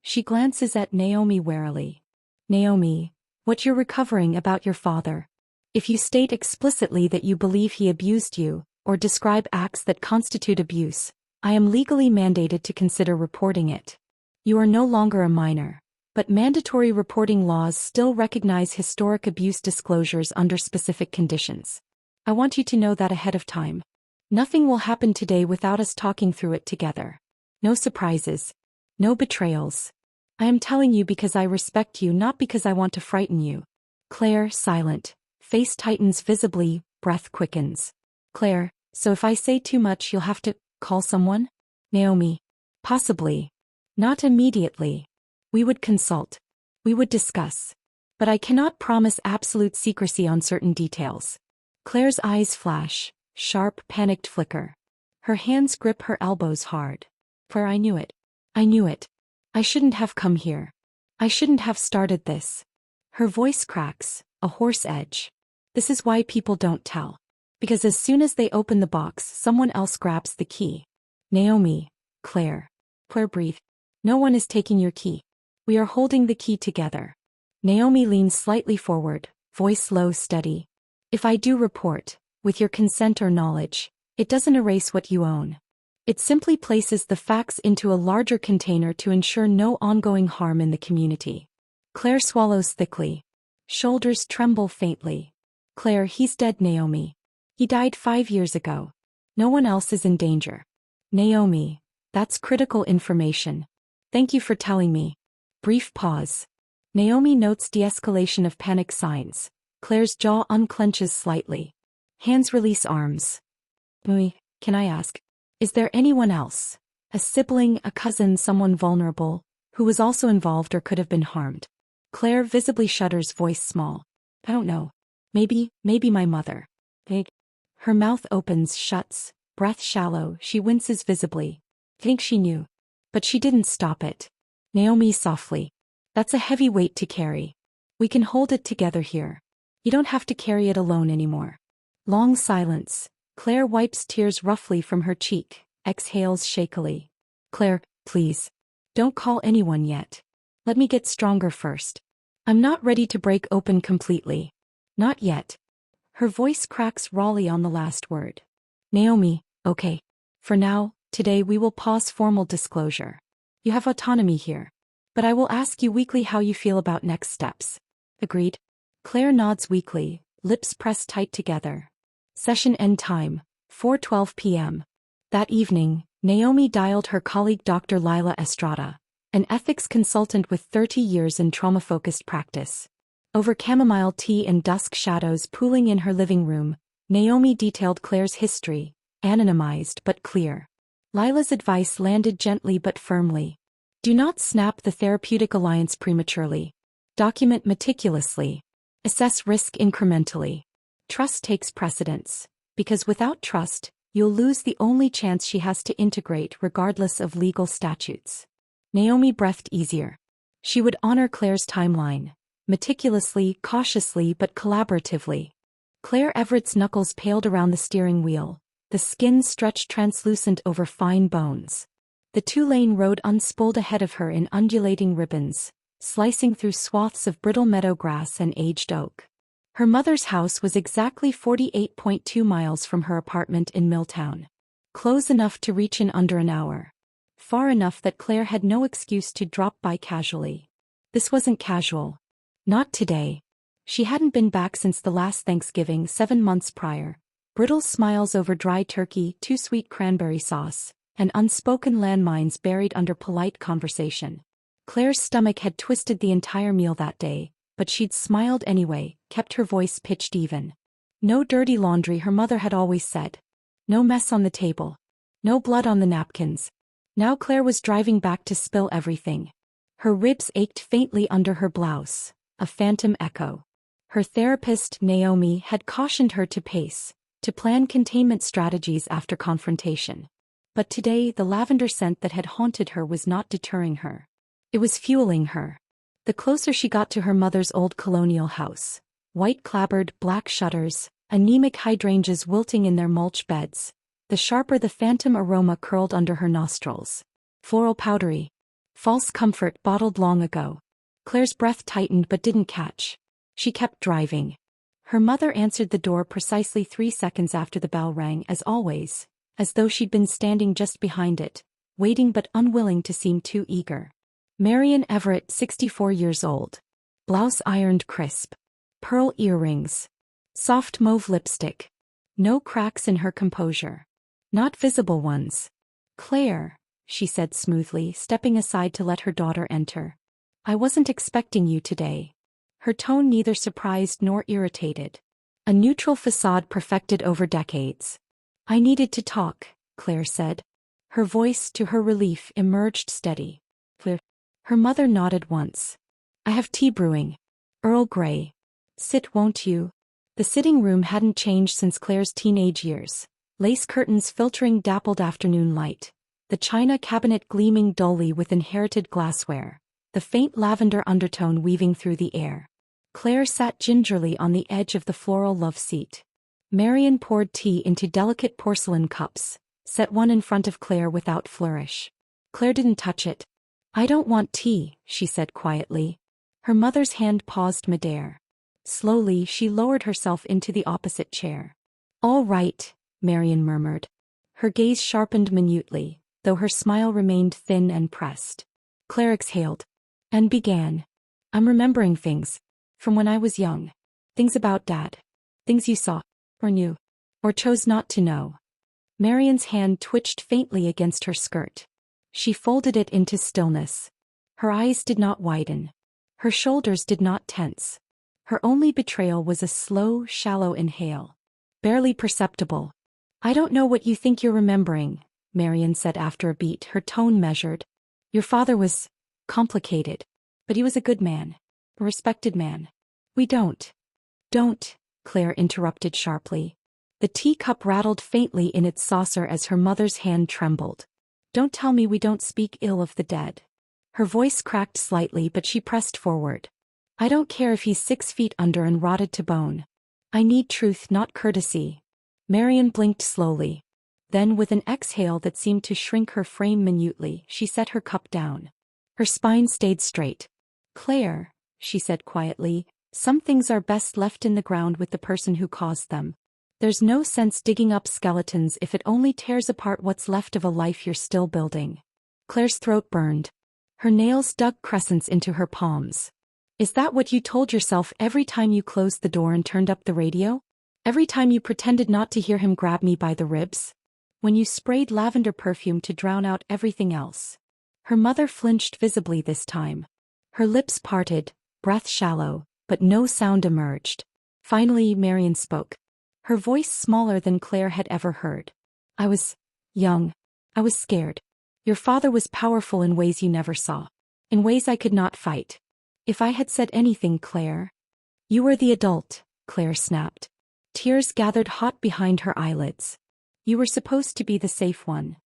She glances at Naomi warily. Naomi: what you're recovering about your father. If you state explicitly that you believe he abused you, or describe acts that constitute abuse, I am legally mandated to consider reporting it. You are no longer a minor, but mandatory reporting laws still recognize historic abuse disclosures under specific conditions. I want you to know that ahead of time. Nothing will happen today without us talking through it together. No surprises. No betrayals. I am telling you because I respect you, not because I want to frighten you. Claire, silent. Face tightens visibly, breath quickens. Claire: so if I say too much you'll have to call someone? Naomi: possibly. Not immediately. We would consult. We would discuss. But I cannot promise absolute secrecy on certain details. Claire's eyes flash, sharp, panicked flicker. Her hands grip her elbows hard. Claire, I knew it. I knew it. I shouldn't have come here. I shouldn't have started this. Her voice cracks, a hoarse edge. This is why people don't tell. Because as soon as they open the box, someone else grabs the key. Naomi, Claire. Claire breathed. No one is taking your key. We are holding the key together. Naomi leans slightly forward, voice low, steady. If I do report, with your consent or knowledge, it doesn't erase what you own. It simply places the facts into a larger container to ensure no ongoing harm in the community. Claire swallows thickly. Shoulders tremble faintly. Claire, he's dead, Naomi. He died 5 years ago. No one else is in danger. Naomi, that's critical information. Thank you for telling me. Brief pause. Naomi notes de-escalation of panic signs. Claire's jaw unclenches slightly. Hands release arms. Can I ask? Is there anyone else? A sibling, a cousin, someone vulnerable, who was also involved or could have been harmed? Claire visibly shudders, voice small. I don't know. Maybe my mother. Her mouth opens, shuts, breath shallow, she winces visibly. Think she knew. But she didn't stop it. Naomi softly. That's a heavy weight to carry. We can hold it together here. You don't have to carry it alone anymore. Long silence. Claire wipes tears roughly from her cheek, exhales shakily. Claire, please. Don't call anyone yet. Let me get stronger first. I'm not ready to break open completely. Not yet. Her voice cracks rawly on the last word. Naomi, okay. For now, today we will pause formal disclosure. You have autonomy here. But I will ask you weekly how you feel about next steps. Agreed? Claire nods weakly, lips pressed tight together. Session end time, 4:12 p.m. That evening, Naomi dialed her colleague Dr. Lila Estrada, an ethics consultant with 30 years in trauma-focused practice. Over chamomile tea and dusk shadows pooling in her living room, Naomi detailed Claire's history, anonymized but clear. Lila's advice landed gently but firmly. Do not snap the therapeutic alliance prematurely. Document meticulously. Assess risk incrementally. Trust takes precedence, because without trust, you'll lose the only chance she has to integrate regardless of legal statutes. Naomi breathed easier. She would honor Claire's timeline, meticulously, cautiously but collaboratively. Claire Everett's knuckles paled around the steering wheel, the skin stretched translucent over fine bones. The two-lane road unspooled ahead of her in undulating ribbons, slicing through swaths of brittle meadow grass and aged oak. Her mother's house was exactly 48.2 miles from her apartment in Milltown. Close enough to reach in under an hour. Far enough that Claire had no excuse to drop by casually. This wasn't casual. Not today. She hadn't been back since the last Thanksgiving 7 months prior. Brittle smiles over dry turkey, too sweet cranberry sauce, and unspoken landmines buried under polite conversation. Claire's stomach had twisted the entire meal that day, but she'd smiled anyway, kept her voice pitched even. No dirty laundry, her mother had always said. No mess on the table. No blood on the napkins. Now Claire was driving back to spill everything. Her ribs ached faintly under her blouse, a phantom echo. Her therapist, Naomi, had cautioned her to pace, to plan containment strategies after confrontation. But today the lavender scent that had haunted her was not deterring her. It was fueling her. The closer she got to her mother's old colonial house, white clapboard, black shutters, anemic hydrangeas wilting in their mulch beds, the sharper the phantom aroma curled under her nostrils. Floral powdery. False comfort bottled long ago. Claire's breath tightened but didn't catch. She kept driving. Her mother answered the door precisely 3 seconds after the bell rang, as always, as though she'd been standing just behind it, waiting but unwilling to seem too eager. Marian Everett, 64 years old. Blouse ironed crisp. Pearl earrings. Soft mauve lipstick. No cracks in her composure. Not visible ones. Claire, she said smoothly, stepping aside to let her daughter enter. I wasn't expecting you today. Her tone neither surprised nor irritated. A neutral facade perfected over decades. I needed to talk, Claire said. Her voice, to her relief, emerged steady. Claire. Her mother nodded once. I have tea brewing. Earl Grey. Sit, won't you? The sitting room hadn't changed since Claire's teenage years. Lace curtains filtering dappled afternoon light. The china cabinet gleaming dully with inherited glassware. The faint lavender undertone weaving through the air. Claire sat gingerly on the edge of the floral love seat. Marian poured tea into delicate porcelain cups, set one in front of Claire without flourish. Claire didn't touch it. "I don't want tea," she said quietly. Her mother's hand paused midair. Slowly, she lowered herself into the opposite chair. "All right," Marian murmured. Her gaze sharpened minutely, though her smile remained thin and pressed. Claire exhaled. And began. "I'm remembering things. From when I was young. Things about Dad. Things you saw. Or knew. Or chose not to know." Marian's hand twitched faintly against her skirt. She folded it into stillness. Her eyes did not widen. Her shoulders did not tense. Her only betrayal was a slow, shallow inhale. Barely perceptible. "I don't know what you think you're remembering," Marian said after a beat, her tone measured. "Your father was complicated. But he was a good man. A respected man. We don't." "Don't," Claire interrupted sharply. The teacup rattled faintly in its saucer as her mother's hand trembled. "Don't tell me we don't speak ill of the dead." Her voice cracked slightly, but she pressed forward. "I don't care if he's 6 feet under and rotted to bone. I need truth, not courtesy." Marian blinked slowly. Then, with an exhale that seemed to shrink her frame minutely, she set her cup down. Her spine stayed straight. "Claire," she said quietly, "some things are best left in the ground with the person who caused them. There's no sense digging up skeletons if it only tears apart what's left of a life you're still building." Claire's throat burned. Her nails dug crescents into her palms. "Is that what you told yourself every time you closed the door and turned up the radio? Every time you pretended not to hear him grab me by the ribs? When you sprayed lavender perfume to drown out everything else?" Her mother flinched visibly this time. Her lips parted, breath shallow, but no sound emerged. Finally, Marian spoke. Her voice smaller than Claire had ever heard. "I was young. I was scared. Your father was powerful in ways you never saw. In ways I could not fight. If I had said anything, Claire—" "You were the adult," Claire snapped. Tears gathered hot behind her eyelids. "You were supposed to be the safe one."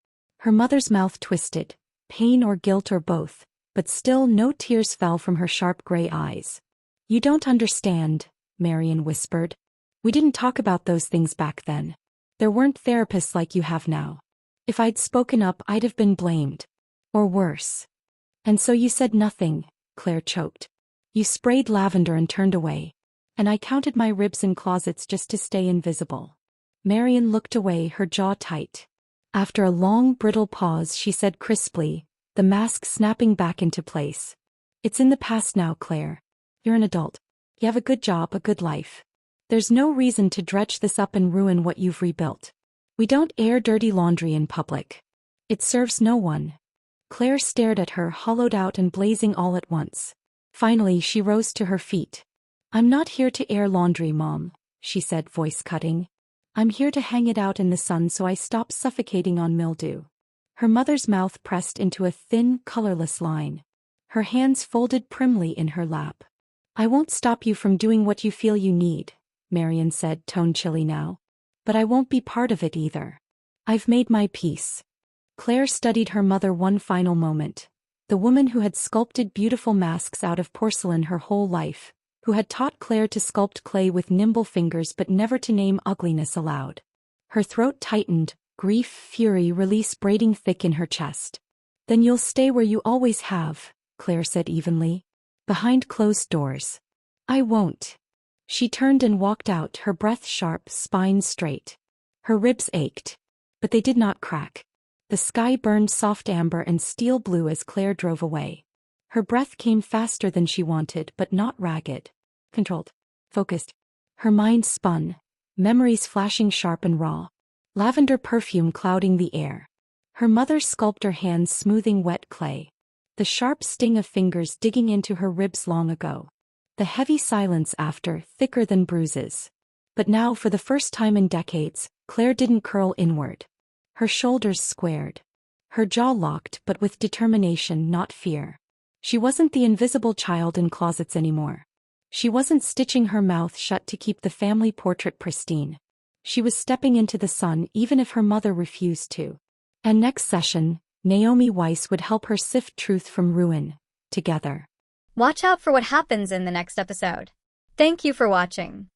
Her mother's mouth twisted, pain or guilt or both, but still no tears fell from her sharp gray eyes. "You don't understand," Marian whispered. "We didn't talk about those things back then. There weren't therapists like you have now. If I'd spoken up, I'd have been blamed. Or worse. And so you said nothing," Claire choked. "You sprayed lavender and turned away. And I counted my ribs in closets just to stay invisible." Marian looked away, her jaw tight. After a long, brittle pause, she said crisply, the mask snapping back into place. "It's in the past now, Claire. You're an adult. You have a good job, a good life. There's no reason to dredge this up and ruin what you've rebuilt. We don't air dirty laundry in public. It serves no one." Claire stared at her, hollowed out and blazing all at once. Finally, she rose to her feet. "I'm not here to air laundry, Mom," she said, voice cutting. "I'm here to hang it out in the sun so I stop suffocating on mildew." Her mother's mouth pressed into a thin, colorless line. Her hands folded primly in her lap. "I won't stop you from doing what you feel you need," Marian said, tone chilly now. "But I won't be part of it either. I've made my peace." Claire studied her mother one final moment. The woman who had sculpted beautiful masks out of porcelain her whole life, who had taught Claire to sculpt clay with nimble fingers but never to name ugliness aloud. Her throat tightened, grief, fury, release braiding thick in her chest. "Then you'll stay where you always have," Claire said evenly. "Behind closed doors." "I won't." She turned and walked out, her breath sharp, spine straight. Her ribs ached. But they did not crack. The sky burned soft amber and steel blue as Claire drove away. Her breath came faster than she wanted, but not ragged. Controlled. Focused. Her mind spun, memories flashing sharp and raw. Lavender perfume clouding the air. Her mother's sculptor hands smoothing wet clay. The sharp sting of fingers digging into her ribs long ago. The heavy silence after, thicker than bruises. But now, for the first time in decades, Claire didn't curl inward. Her shoulders squared. Her jaw locked, but with determination, not fear. She wasn't the invisible child in closets anymore. She wasn't stitching her mouth shut to keep the family portrait pristine. She was stepping into the sun even if her mother refused to. And next session, Naomi Weiss would help her sift truth from ruin, together. Watch out for what happens in the next episode. Thank you for watching.